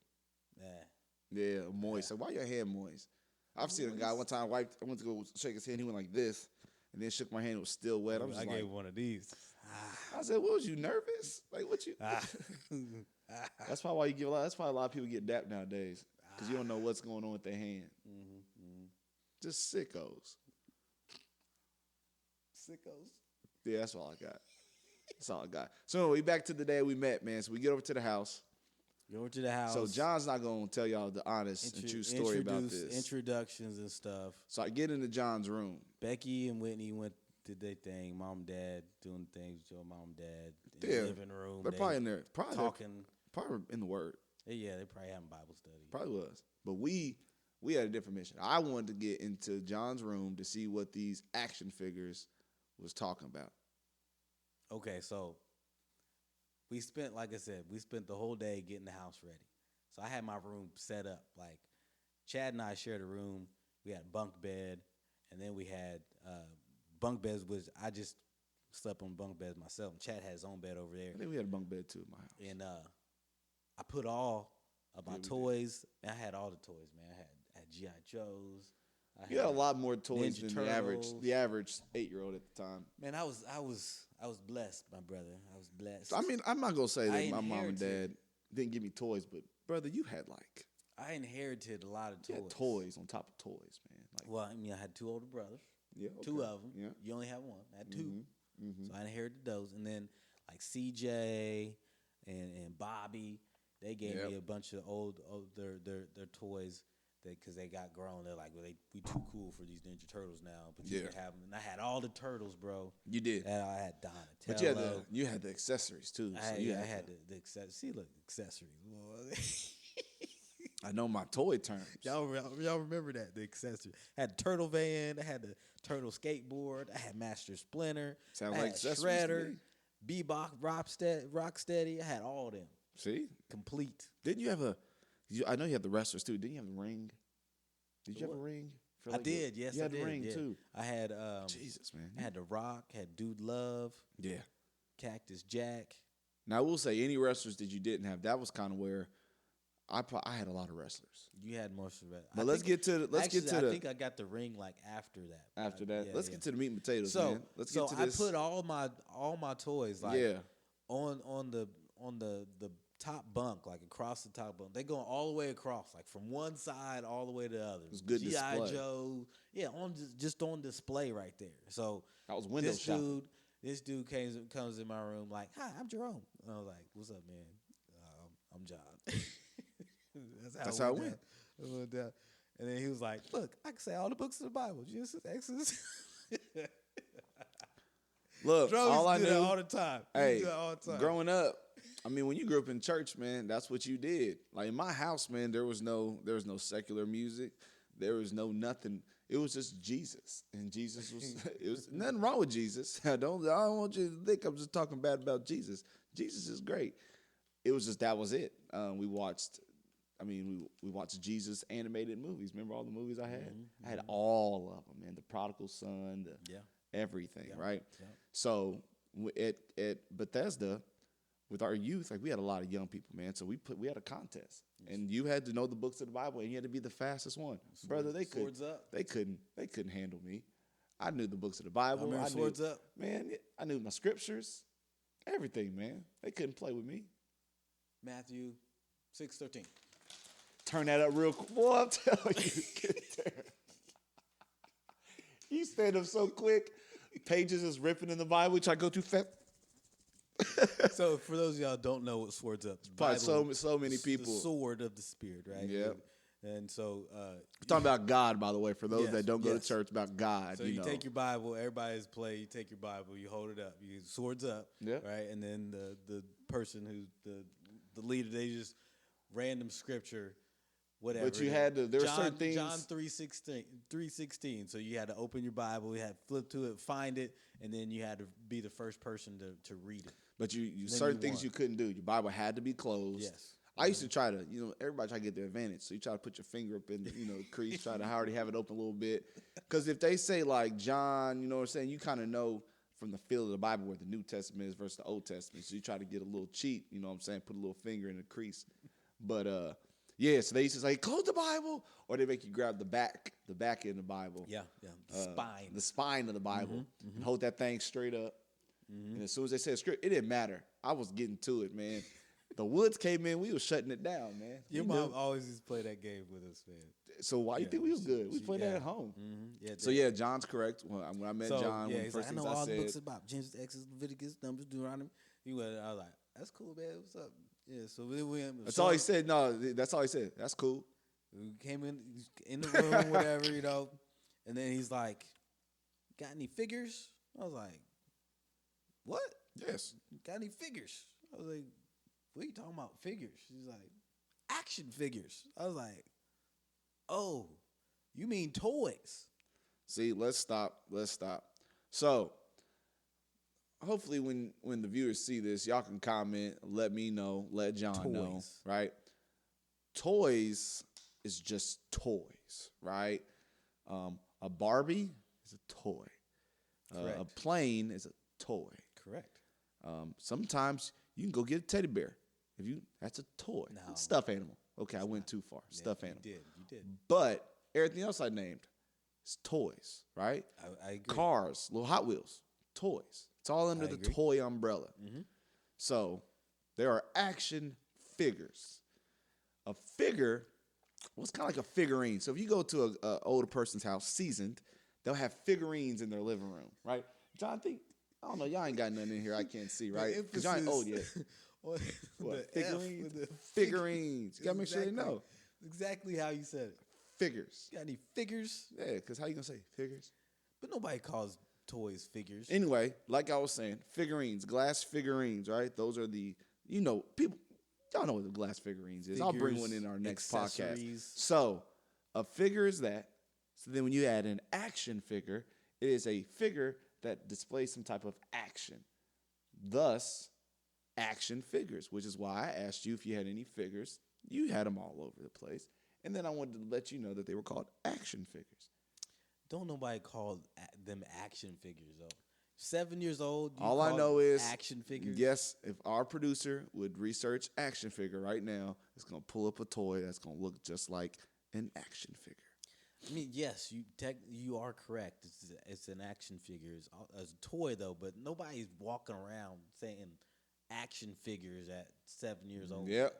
Nah. Yeah, moist. Like, why your hand moist? I've seen a guy one time I went to go shake his hand. He went like this, and then shook my hand. It was still wet. I'm just I like, gave one of these. I said, "What was you nervous? Like, what you?" That's probably why you give a lot. That's why a lot of people get dapped nowadays because you don't know what's going on with their hand. Just sickos. Sickos. Yeah, that's all I got. That's all I got. So we back to the day we met, man. So we get over to the house. Go over to the house. So John's not gonna tell y'all the honest and true story about this. Introductions and stuff. So I get into John's room. Becky and Whitney did their thing. Mom and dad doing things with your mom and dad in Yeah, the living room. They're probably in there. Probably talking. Probably in the Word. Yeah, they probably having Bible study. Probably was. But we had a different mission. I wanted to get into John's room to see what these action figures was talking about. Okay, so we spent, like I said, the whole day getting the house ready. So I had my room set up. Like Chad and I shared a room. We had a bunk bed, and then we had bunk beds, which I just slept on bunk beds myself. And Chad had his own bed over there. I think we had a bunk bed too in my house. And I put all of my toys. And I had all the toys, man. I had G.I. Joes. You had a lot more toys Ninja than Turtles. the average 8-year-old at the time. Man, I was blessed, my brother. I was blessed. I mean, I'm not gonna say that I my mom and dad inherited- didn't give me toys, but brother, you had like I inherited a lot of you toys. had toys on top of toys, man. Like, Well, I mean, I had two older brothers. yeah, Two okay. of them. Yeah. You only have one. I had 2 Mhm. So I inherited those, and then like CJ and Bobby, they gave Yep. me a bunch of old their toys. Because they got grown, they're like, well, we too cool for these Ninja Turtles now. But you Yeah. can have them. And I had all the turtles, bro. You did. And I had Donatello. But you had the accessories too. So I you had the accessories. See, look, accessories. I know my toy terms. y'all remember that, the accessories. I had the turtle van. I had the turtle skateboard. I had Master Splinter. Sounds I like had accessories to Shredder, me. Bebop, Rocksteady. I had all of them. See? Complete. Didn't you have I know you had the wrestlers too. Didn't you have the ring? Did you have a What? ring? For I like did, yes, You I had did. the ring yeah. too. I had Jesus, man. I had The Rock, had Dude Love, Yeah. Cactus Jack. Now I will say any wrestlers that you didn't have, that was kind of where I had a lot of wrestlers. You had most of it. But let's get to I think I got the ring like after that. after that. Yeah, Let's yeah. get to the meat and potatoes, So man. Let's get to this. I put all my toys like yeah. on the top bunk, like across the top bunk. They going all the way across, like from one side all the way to the other. was good G.I. display. Joe, yeah, just on display right there. So I was window shopping. this dude comes in my room like, "Hi, I'm Jerome." And I was like, "What's up, man? I'm John." That's how it went. It went down. And then he was like, "Look, I can say all the books of the Bible, Genesis, Exodus." Look, Jerome all I used to do knew, that all the time. He hey, used to do that all the time. growing up, I mean, when you grew up in church, man, that's what you did. Like in my house, man, there was no secular music. There was no nothing. It was just Jesus, and Jesus was. It was nothing wrong with Jesus. I don't want you to think I'm just talking bad about Jesus. Jesus is great. It was just that was it. We watched. I mean, we watched Jesus animated movies. Remember all the movies I had? I had all of them, man. The Prodigal Son, everything, right? Yeah. So at Bethesda, with our youth, like we had a lot of young people, man. So we had a contest, and you had to know the books of the Bible, and you had to be the fastest one, brother. Swords up. They couldn't handle me. I knew the books of the Bible. I knew, Swords Up. man. I knew my scriptures, everything, man. They couldn't play with me. Matthew 6:13. Turn that up real quick. Boy, I'm telling you, get there. You stand up so quick. Pages is ripping in the Bible, which I go too fast. So for those of y'all who don't know what Swords Up, Probably so many people. The sword of the Spirit, right? Yeah. And so We're talking about God, by the way, for those Yes, that don't go to yes. church, about God. So you take your Bible, everybody's play, you take your Bible, you hold it up, you swords up, Yeah. right? And then the person who's the leader, they just random scripture, whatever. But you had to, there were certain things. John 3:16. So you had to open your Bible, you had to flip to it, find it, and then you had to be the first person to read it. But you Then certain you things won. you couldn't do. Your Bible had to be closed. Yes. I used to try to, everybody try to get their advantage. So you try to put your finger up in, the crease, try to already have it open a little bit. Because if they say like John, you know what I'm saying, you kind of know from the feel of the Bible where the New Testament is versus the Old Testament. So you try to get a little cheat, you know what I'm saying, put a little finger in the crease. But yeah, so they used to say, close the Bible, or they make you grab the back end of the Bible. Yeah. Spine. The spine of the Bible. And hold that thing straight up. And as soon as they said script, it didn't matter. I was getting to it, man. The Woods came in, we was shutting it down, man. Your We mom knew. always used to play that game with us, man. So why you think we was good? We played that yeah. at home. Yeah, So yeah, John's correct. When I met John, one of the he's first like, I things know I all the said, books about Genesis, Exodus, Leviticus, Numbers, Deuteronomy. I was like, that's cool, man. What's up? Yeah, so then we that's all he said. No, that's all he said. That's cool. We came in the room, whatever, and then he's like, got any figures? I was like, what? Yes. Got any figures? I was like, what are you talking about, figures? She's like, action figures. I was like, oh, you mean toys? See, let's stop. So hopefully when the viewers see this, y'all can comment, let me know, let John know, Toys. right? Toys is just toys, right? A Barbie is a toy. A Correct. plane is a toy. Correct. Sometimes you can go get a teddy bear. That's a toy. No. It's a stuffed animal. Okay, I went too far. Stuffed animal. You did. But everything else I named is toys, right? I agree. Cars, little Hot Wheels, toys. It's all under I the agree. toy umbrella. Mm-hmm. So there are action figures. A figure was kind of like a figurine. So if you go to a older person's house, seasoned, they'll have figurines in their living room, right? John, I don't know, y'all ain't got nothing in here I can't see, right? Because y'all ain't old yet. What? What? The F Figurines? with the Figurines. You gotta make sure they know. Exactly how you said it. Figures. Got any figures? Yeah, because how you gonna say figures? But nobody calls toys figures. Anyway, like I was saying, figurines, glass figurines, right? Those are the, people, y'all know what the glass figurines is. I'll bring one in our next podcast. accessories. So, a figure is that. So then when you add an action figure, it is a figure that displays some type of action. Thus, action figures, which is why I asked you if you had any figures. You had them all over the place. And then I wanted to let you know that they were called action figures. Don't nobody call them action figures, though. 7 years old. you All I call know is action figures. Yes, if our producer would research action figure right now, it's gonna pull up a toy that's gonna look just like an action figure. I mean, yes, you are correct. It's an action figure. It's a toy, though, but nobody's walking around saying action figures at 7 years old. Yep,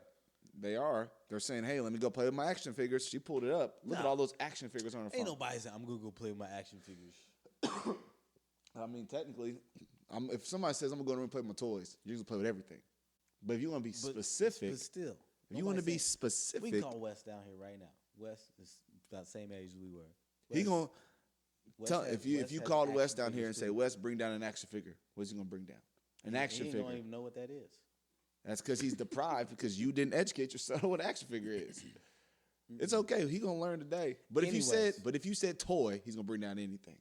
they are. They're saying, "Hey, let me go play with my action figures." She pulled it up. Look at Nah. all those action figures on her phone. Ain't nobody saying, I'm going to go play with my action figures. I mean, technically, if somebody says I'm gonna go in the room and play with my toys, you're gonna play with everything. But if you want to be specific, But still. if you want to be We specific, can call Wes down here right now. Wes is about the same age as we were. he gonna Wes tell. has- If you Wes has called Wes action down here and figures, say, too. "Wes, bring down an action figure," what's he gonna bring down? An action He figure. don't even know what that is. That's because he's deprived because you didn't educate yourself on what an action figure is. It's okay. He gonna learn today. But if you said toy, he's gonna bring down anything.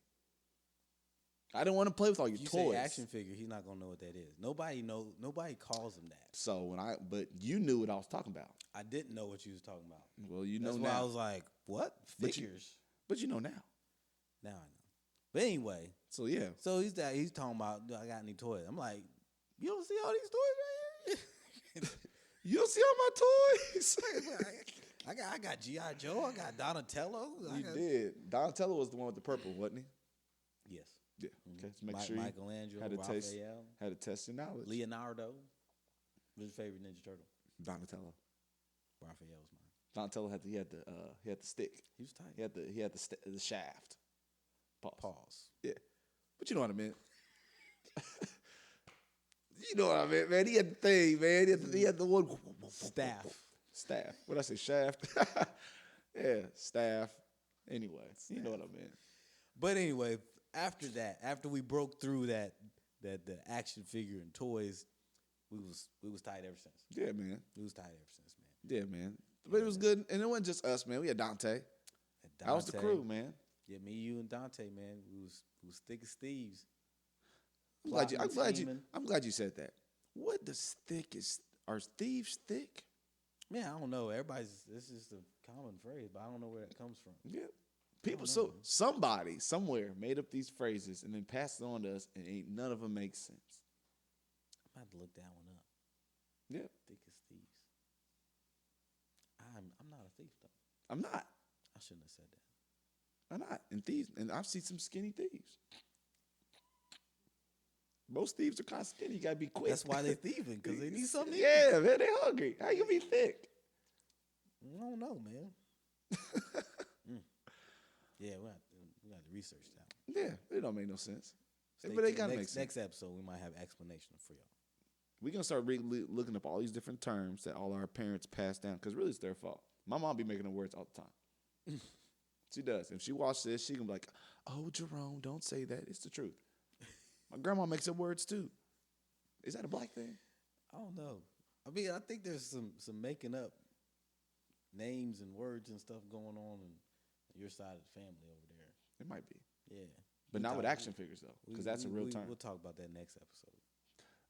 I didn't want to play with all your You toys. say action figure, he's not gonna know what that is. Nobody calls him that. So but you knew what I was talking about. I didn't know what you was talking about. Well, you know That's why now. I was like, what? But you- Figures. But you know now. Now I know. But anyway, So yeah. so he's talking about, do I got any toys? I'm like, you don't see all these toys right here? You don't see all my toys? I got G.I. Joe. I got Donatello. You did. Donatello was the one with the purple, wasn't he? Yes. Yeah. Okay. So make sure you Michelangelo, had to Raphael, had to test your knowledge. Leonardo. What's your favorite Ninja Turtle? Donatello. Raphael was mine. Donatello had the stick. He was tight. He had the shaft. Pause. Yeah. But you know what I meant. You know what I meant, man. He had the thing, man. He had the one staff. What I say, shaft? Yeah, staff. Anyway, you know what I meant. But anyway, after that, after we broke through that the action figure and toys, we was tight ever since. Yeah, man. We was tight ever since, man. Yeah, man. But it was good, and it wasn't just us, man. We had Dante. That was the crew, man. Yeah, me, you, and Dante, man. We was thick as thieves. I'm glad you said that. What does thick is? Are thieves thick? Man, I don't know. This is the common phrase, but I don't know where that comes from. Yeah. People, so somebody somewhere made up these phrases and then passed it on to us, and ain't none of them make sense. I'm about to look that one up. Yeah. Thick as thieves. I'm not a thief though. I'm not. I shouldn't have said that. I'm not. And I've seen some skinny thieves. Most thieves are kind of skinny. You gotta be quick. That's why they're thieving, because they need something to eat. Yeah, man, they hungry. How you gonna be thick? I don't know, man. Yeah, we got to research that one. Yeah, it don't make no sense. Stay But they tuned. gotta make sense. Next episode, we might have explanation for y'all. We're gonna start looking up all these different terms that all our parents passed down, because really it's their fault. My mom be making up words all the time. She does. If she watches this, she can be like, "Oh, Jerome, don't say that. It's the truth." My grandma makes up words too. Is that a black thing? I don't know. I mean, I think there's some making up names and words and stuff going on in your side of the family over there. It might be. Yeah. But not with action figures, though, because that's a real term. We'll talk about that next episode.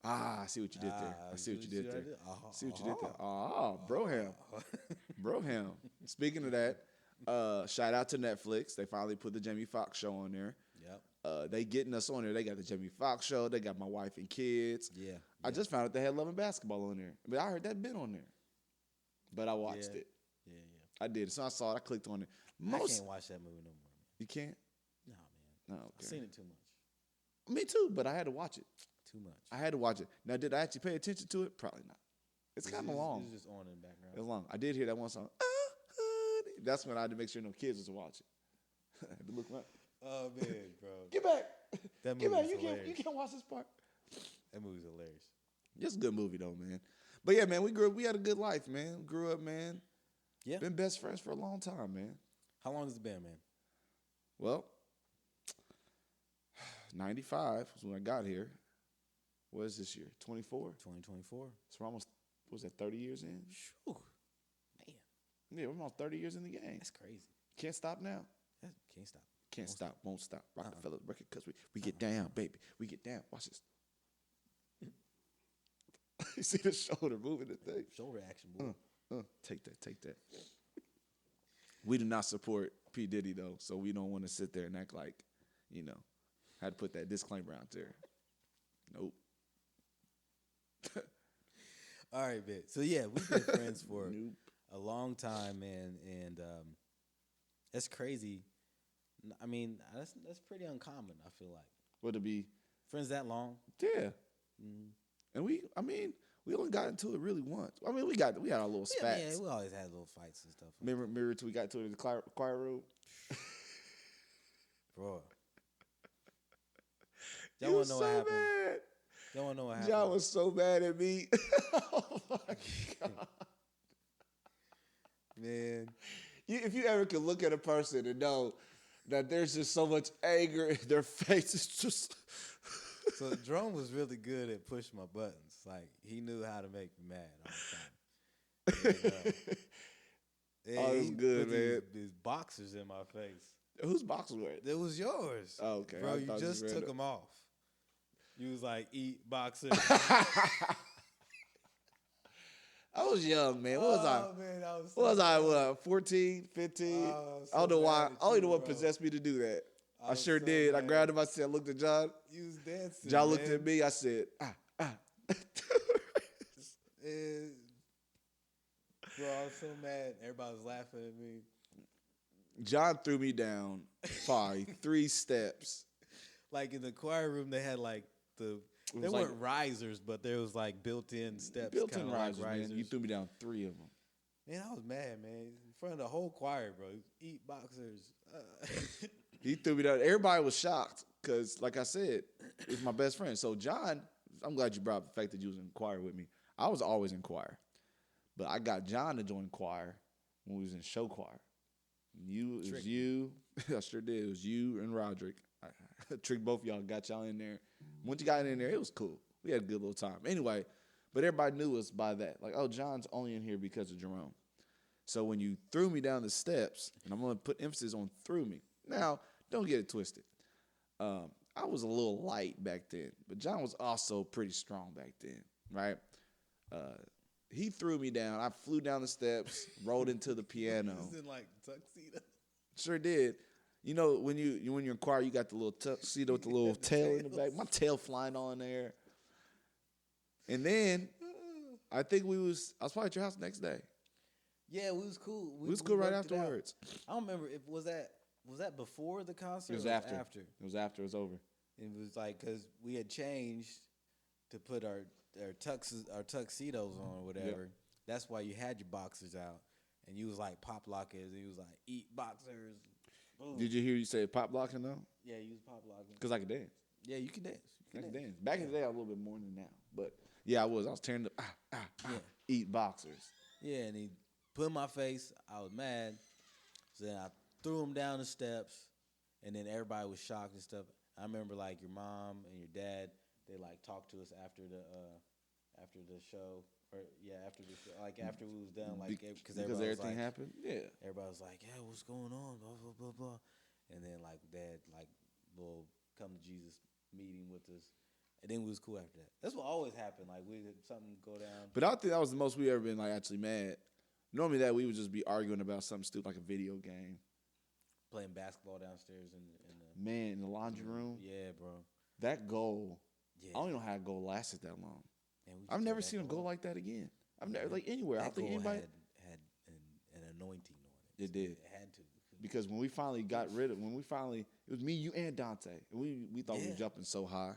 I see what you did there. I see what you did there. See what you did there. Broham. Broham. Speaking of that, shout out to Netflix. They finally put the Jamie Foxx show on there. Yep. They getting us on there. They got the Jamie Foxx show. They got My Wife and Kids. Yeah. I just found out they had Love and Basketball on there. But I heard that been on there. But I watched it. Yeah. I did. So I saw it. I clicked on it. I can't watch that movie no more, man. You can't? No, man. No, okay. I've seen it too much. Me too, but I had to watch it. Too much. I had to watch it. Now, did I actually pay attention to it? Probably not. It's kind of long. It was just on in the background. It's long. I did hear that one song. That's when I had to make sure no kids was watching. I had to look up. Oh man, bro. Get back. That Get movie's back. hilarious. You can't watch this part. That movie's hilarious. It's a good movie though, man. But yeah, man, we grew up. We had a good life, man. Grew up, man. Yeah. Been best friends for a long time, man. How long has it been, man? Well, 95 was when I got here. What is this year? 24? 2024. So we're almost, what was that, 30 years in? Shoo. Man. Yeah, we're almost 30 years in the game. That's crazy. Can't stop now. Can't stop. Can't stop, won't stop. Rockefeller record, because we get down, baby. We get down. Watch this. You see the shoulder moving the thing? Shoulder action, boy. Take that. We do not support P. Diddy, though, so we don't want to sit there and act like, had to put that disclaimer out there. Nope. All right, man. So, yeah, we've been friends for a long time, man, and that's crazy. I mean, that's pretty uncommon, I feel like. What to be? Friends that long? Yeah. Mm. And we only got into it really once. I mean, we had our little spats. Yeah, we always had little fights and stuff. Remember till we got to it in the choir room? Bro. Y'all want to know what happened? Mad. Y'all want to know what happened? Y'all was so mad at me. Oh, my God. Man. If you ever could look at a person and know that there's just so much anger in their face, it's just... So Jerome was really good at pushing my buttons. Like, he knew how to make me mad all the time. And, oh, it was good, man. His boxers in my face. Whose boxers were it? It was yours. Oh, okay. Bro, you just took them off. You was like, eat boxer. I was young, man. What was I? Man, what was I? 14, 15? I don't know why. I don't know what possessed me to do that. I sure did. Mad. I grabbed him. I said, I looked at John. You was dancing. John looked at me. I said, And, bro, I was so mad. Everybody was laughing at me. John threw me down probably 3 steps. Like in the choir room, they had like they like- weren't risers, but there was like built-in steps. Built-in kinda risers, like man. You threw me down 3 of them. Man, I was mad, man. In front of the whole choir, bro. Eat boxers. He threw me down. Everybody was shocked because, like I said, it's my best friend. So John, I'm glad you brought up the fact that you was in choir with me. I was always in choir, but I got John to join choir when we was in show choir. It was you. I sure did. It was you and Roderick. I tricked both of y'all, got y'all in there. Once you got in there, it was cool. We had a good little time. Anyway, but everybody knew us by that. Like, oh, John's only in here because of Jerome. So when you threw me down the steps, and I'm going to put emphasis on threw me. Now, don't get it twisted. I was a little light back then, but John was also pretty strong back then, right? He threw me down. I flew down the steps, rolled into the piano. He was in like tuxedo. Sure did. You know, when you're in choir, you got the little tuxedo with the little tail in the back. My tail flying on there. And then I think I was probably at your house the next day. Yeah, we was cool. We was cool right worked it out. afterwards. I don't remember if was that before the concert. It was or after. It was after. It was over. It was like because we had changed to put our tuxedos on or whatever. Yep. That's why you had your boxers out, and you was like pop lockers. And you was like eat boxers. Boom. Did you hear you say pop locking though? Yeah, you was pop locking. Because I could dance. Yeah, you can dance. I could dance. Back in the day, I was a little bit more than now. But yeah, I was tearing up. Eat boxers. Yeah, and he put in my face. I was mad. So then I threw him down the steps, and then everybody was shocked and stuff. I remember like your mom and your dad, they like talked to us after the show, or after the show, like after we was done, like because everything happened. Yeah, everybody was like, yeah, what's going on, blah blah blah blah, and then like dad like little come to Jesus meeting with us. And then we was cool after that. That's what always happened. Like we something go down. But I think that was the most we ever been like actually mad. Normally that we would just be arguing about something stupid like a video game. Playing basketball downstairs in the laundry room. Yeah, bro. That goal. Yeah. I don't even know how a goal lasted that long. Man, I've never seen a goal like that again. I've never like anywhere. I That think goal anybody had an anointing on it. It did. It had to. Because when we finally got rid of it was me, you, and Dante. And we thought we were jumping so high.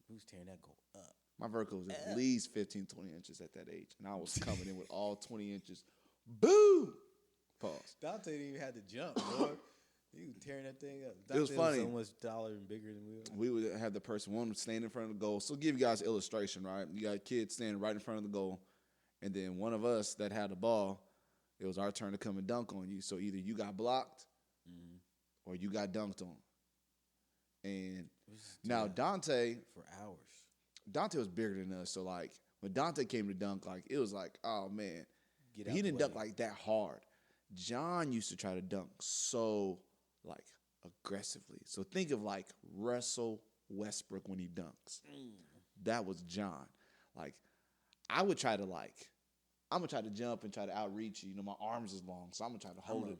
We was tearing that goal up. My vertical was at least 15, 20 inches at that age. And I was coming in with all 20 inches. Boom! Pause. Dante didn't even have to jump, boy. He was tearing that thing up. It was funny. So much taller and bigger than we were. We would have the person, one would stand in front of the goal. So give you guys an illustration, right? You got kids standing right in front of the goal. And then one of us that had the ball, it was our turn to come and dunk on you. So either you got blocked or you got dunked on. And now Dante for hours. Dante was bigger than us, so like when Dante came to dunk, like it was like, oh man, Get out he the didn't way. dunk like that hard. John used to try to dunk so like aggressively. So think of like Russell Westbrook when he dunks. That was John. Like I'm gonna try to jump and try to outreach you. You know, my arms is long, so I'm gonna try to hold it.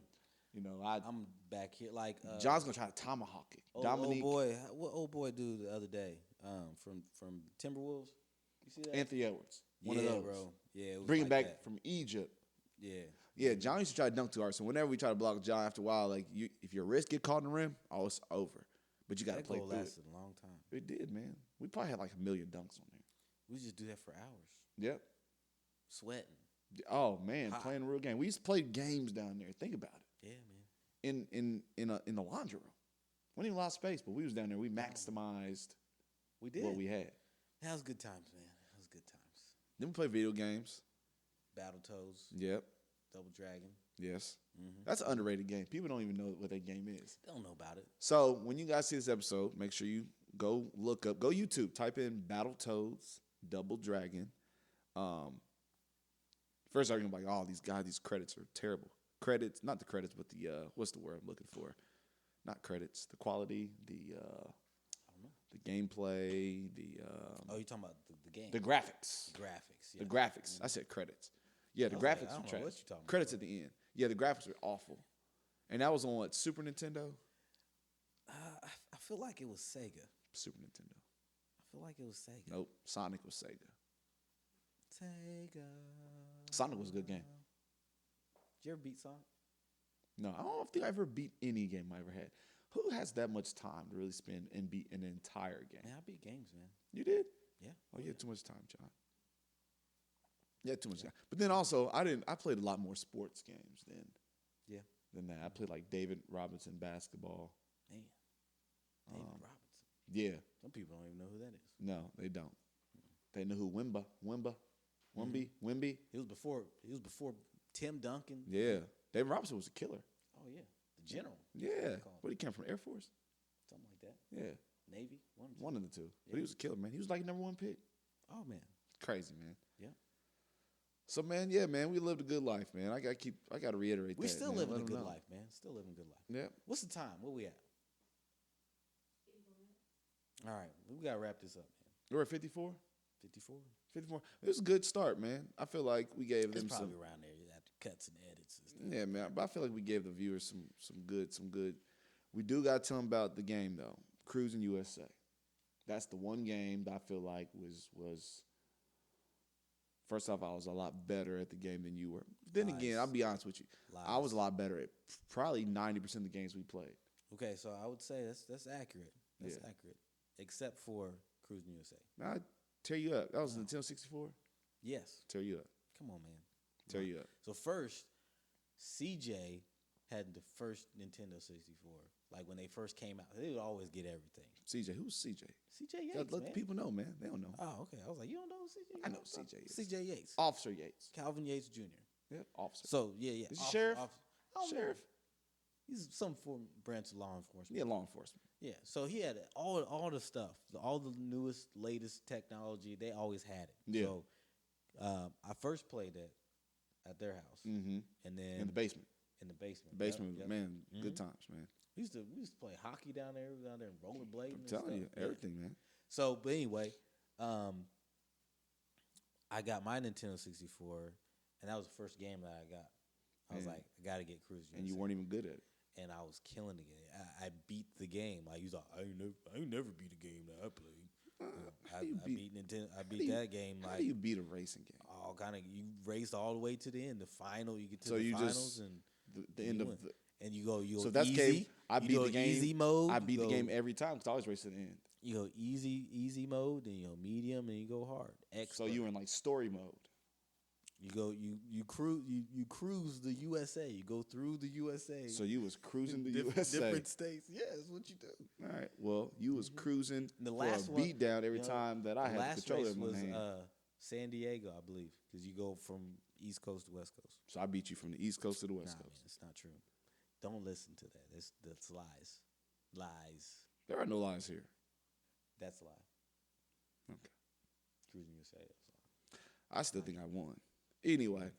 You know, I'm back here like John's gonna try to tomahawk it. Dominique, what old boy do the other day? From Timberwolves. You see that? Anthony Edwards, one of Yeah, those. bro. Yeah, it was Bring him like back that. from Egypt. Yeah. Yeah, John used to try to dunk too hard. So whenever we try to block John, after a while, like if your wrist get caught in the rim, oh, it's over. But you got to That play goal through it. lasted a long time. It did, man. We probably had like 1 million dunks on there. We just do that for hours. Yep. Sweating. Oh man, Hot. playing a real game. We used to play games down there. Think about it. Yeah, man. In the laundry room. Wasn't even a lot of space, but we was down there. We maximized We did. what we had. That was good times, man. That was good times. Then we play video games. Battletoads, Yep. Double Dragon. Yes. That's an underrated game. People don't even know what that game is. They don't know about it. So when you guys see this episode, make sure you go YouTube, type in Battletoads, Double Dragon. First argument like, oh, these credits are terrible. Credits, not the credits, but the what's the word I'm looking for? Not credits, the quality, the gameplay, Oh, you're talking about the game. the graphics. Graphics. Yeah. The graphics. I said credits. Yeah, the I was like, graphics I are don't know trash. what you talking about, Credits bro. at the end. Yeah, the graphics are awful. And that was on what, Super Nintendo? I feel like it was Sega. Super Nintendo. I feel like it was Sega. Nope. Sonic was Sega. Take a. Sonic was a good game. Did you ever beat Sonic? No, I don't think I ever beat any game I ever had. Who has that much time to really spend and beat an entire game? Man, I beat games, man. You did? Yeah. Oh, you had too much time, John. You had too much time. But then also, I played a lot more sports games Yeah. than that. I played like David Robinson basketball. Man. David Robinson. Yeah. Some people don't even know who that is. No, they don't. They know who Wimby. He was before Tim Duncan. Yeah. David Robinson was a killer. Oh yeah. The general. Yeah. What, he came from Air Force? Something like that. Yeah. Navy. One of the two. Yeah. But he was a killer, man. He was like #1 pick. Oh man. Crazy, man. Yeah. So, man, yeah, man, we lived a good life, man. I got to reiterate We that. still man. living Let a 'em good know. life, man. Still living a good life. Yeah. What's the time? Where we at? All right. We got to wrap this up, man. We're at 54? 54? 54. It was a good start, man. I feel like we gave It's them probably some. around there after cuts and edits and stuff. Yeah, man. But I feel like we gave the viewers some good. We do got to tell them about the game, though. Cruising USA. That's the one game that I feel like was. First off, I was a lot better at the game than you were. Then Lies. again, I'll be honest with you. I was a Lies. lot better at probably 90% of the games we played. Okay, so I would say that's accurate. That's Yeah. accurate. Except for Cruising USA. I tear you up. That was Nintendo 64. Yes. Tear you up. Come on, man. Tear you up. So first, CJ had the first Nintendo 64. Like when they first came out, they would always get everything. CJ, who's CJ? CJ Yates, Let the man. people know, man. They don't know. Oh, okay. I was like, you don't know who CJ? I know Yates? CJ Yates. CJ Yates. Officer Yates. Calvin Yates Jr. Yeah, officer. So yeah. Is he sheriff? I don't know. Sheriff? He's some form branch of law enforcement. Yeah, law enforcement. Yeah. So he had all the stuff, all the newest, latest technology. They always had it. Yeah. So I first played that at their house, Mm-hmm. and then In the basement. in the basement. Basement, Yep. man, Mhm. good times, man. We used to play hockey down there and rollerblading. I'm and telling stuff. you, Yeah. everything, man. So, but anyway, I got my Nintendo 64, and that was the first game that I got. I was Man. like, I got to get Cruise And you weren't even good at it. and I was killing the game. I beat the game. Like, he's like, I ain't never beat a game that I played. How I do you beat Nintendo. I how do beat you- that game How like do you beat a racing game? all kind of. You race all the way to the end, the final. You get to So the you finals just- and The you end win. of the. and you go. So if that's easy. game. I You beat go the game. easy mode. I you beat the go- game every time because I always race to the end. You go easy mode, then you go medium, and you go hard. Expert. So you were in like story mode. You go you cruise the USA. You go through the USA. So you was cruising the different, USA. different states. Yeah, that's what you do. All right. Well, you was cruising The for last a one, beat down every you know, time that I The had the last controller race in my was hand. San Diego, I believe, because you go from East Coast to West Coast. So I beat you from the East Coast to the West Nah, man, Coast. it's not true. Don't listen to that. That's lies. Lies. There are no lies here. That's a lie. Okay. Cruising USA. That's a lie. I still think I won. Anyway,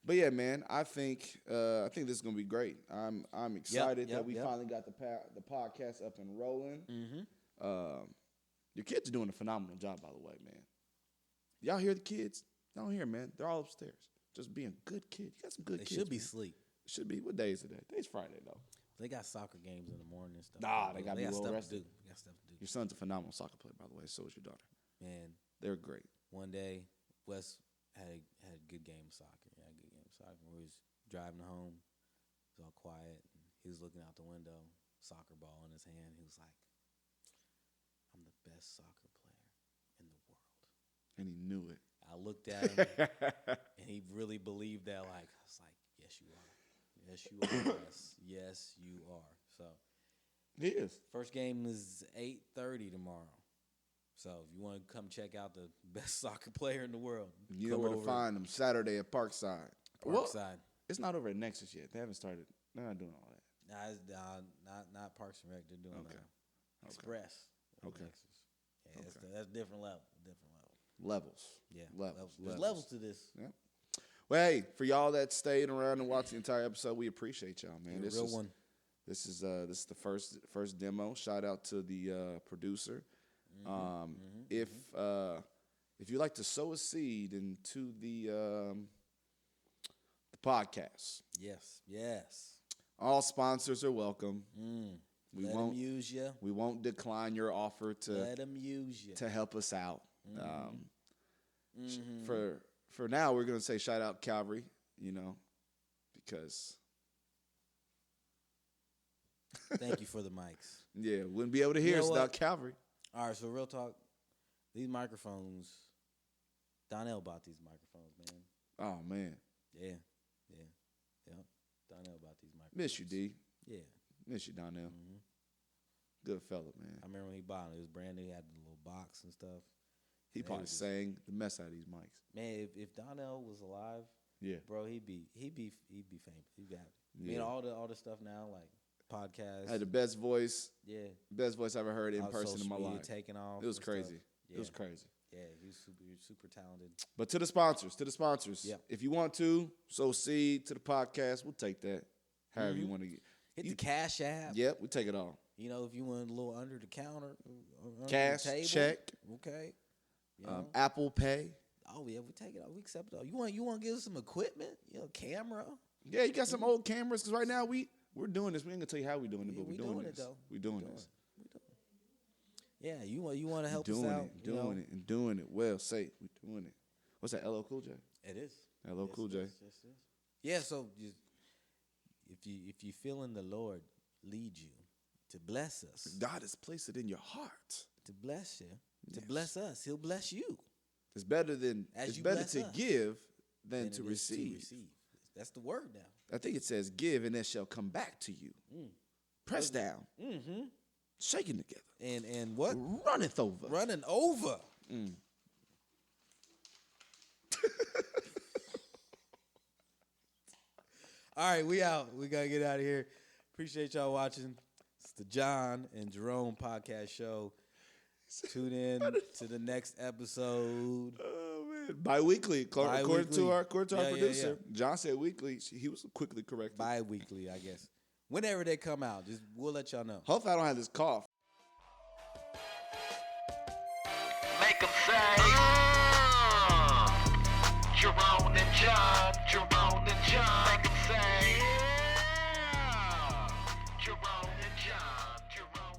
but yeah, man, I think this is gonna be great. I'm excited that we finally got the podcast up and rolling. Mm-hmm. Your kids are doing a phenomenal job, by the way, man. Y'all hear the kids? Y'all don't hear 'em, man. They're all upstairs, just being good kids. You got some good They kids. should be man. asleep. Should be. What day is it? Today's Friday though. They got soccer games in the morning and stuff. Nah, they gotta be well stuff rested. to do. They got stuff to do. Your son's a phenomenal soccer player, by the way. So is your daughter. Man, They're great. one day Wes had a good game of soccer. He had a good game of soccer. We was driving home. It was all quiet. And he was looking out the window, soccer ball in his hand. He was like, "I'm the best soccer player in the world." And he knew it. I looked at him, and he really believed that. Like, I was like, "Yes, you are. Yes, you are. yes, you are." So, He is. first game is 8:30 tomorrow. So if you want to come check out the best soccer player in the world, You know come where to over find them. Saturday at Parkside. Well, Parkside. it's not over at Nexus yet. They haven't started. They're not doing all that. Nah, it's, not Parks and Rec. They're doing Okay. Express. Okay. Nexus. Yeah, Okay. that's different level. Different level. Levels. Yeah, Levels. There's levels to this. Yeah. Well, hey, for y'all that stayed around and watched the entire episode, we appreciate y'all, man. You're a This real is one. this is the first demo. Shout out to the producer. If you'd like to sow a seed into the podcast, Yes. all sponsors are welcome. We Let won't them use you. we won't decline your offer Let them use you. to help us out. For now, we're gonna say shout out Calvary, you know, because Thank you for the mics. yeah, wouldn't be able to hear You us know without what? Calvary. All right, so real talk. These microphones, Donnell bought these microphones, man. Oh man, Yeah. Donnell bought these microphones. miss you, D. Yeah. Miss you, Donnell. Mm-hmm. Good fella, man. I remember when he bought them. It was brand new. He had the little box and stuff. He They probably was just- sang the mess out of these mics. Man, if Donnell was alive, Yeah, bro, he'd be famous. He'd be happy. I mean, Yeah. all the stuff now, like podcasts. I had the best voice I ever heard in all person in my social media life. taking off. It was and stuff. crazy. Yeah. It was crazy. Yeah, he was super talented. But to the sponsors, Yeah. if you want to sow seed to the podcast, we'll take that. However you want to get. Hit the Cash App. Yep, we take it all. You know, if you want a little under the counter, under Cash, the table, check. Okay. You know? Apple Pay. Oh yeah, we take it all. We accept it all. You want to give us some equipment? You know, camera. Yeah, you got some old cameras because right now we're doing this. We ain't gonna tell you how we doing it, but we we're doing it this. though. We're doing this. Yeah, you want to help doing us out? it, doing it, and doing it. Well, say we're doing it. What's that? LL Cool J. It is. LL Cool J. Yes. Yeah. So if you feeling the Lord lead you to bless us, God has placed it in your heart. to bless you, to Yes. bless us, He'll bless you. It's better than As it's you better bless to us, give than Than to it is receive. That's the word now. I think it says, "Give, and it shall come back to you." Pressed down, shaking together, And what? runneth over. Running over. All right, we out. We gotta get out of here. Appreciate y'all watching. It's the John and Jerome podcast show. Tune in to the next episode. Oh man, bi-weekly. According to our Yeah. producer, John said weekly. He was quickly corrected. Bi-weekly, I guess. Whenever they come out, we'll let y'all know. Hopefully, I don't have this cough. Make them say, Jerome and John, Jerome and John. Make them say, yeah, Jerome and John, Jerome.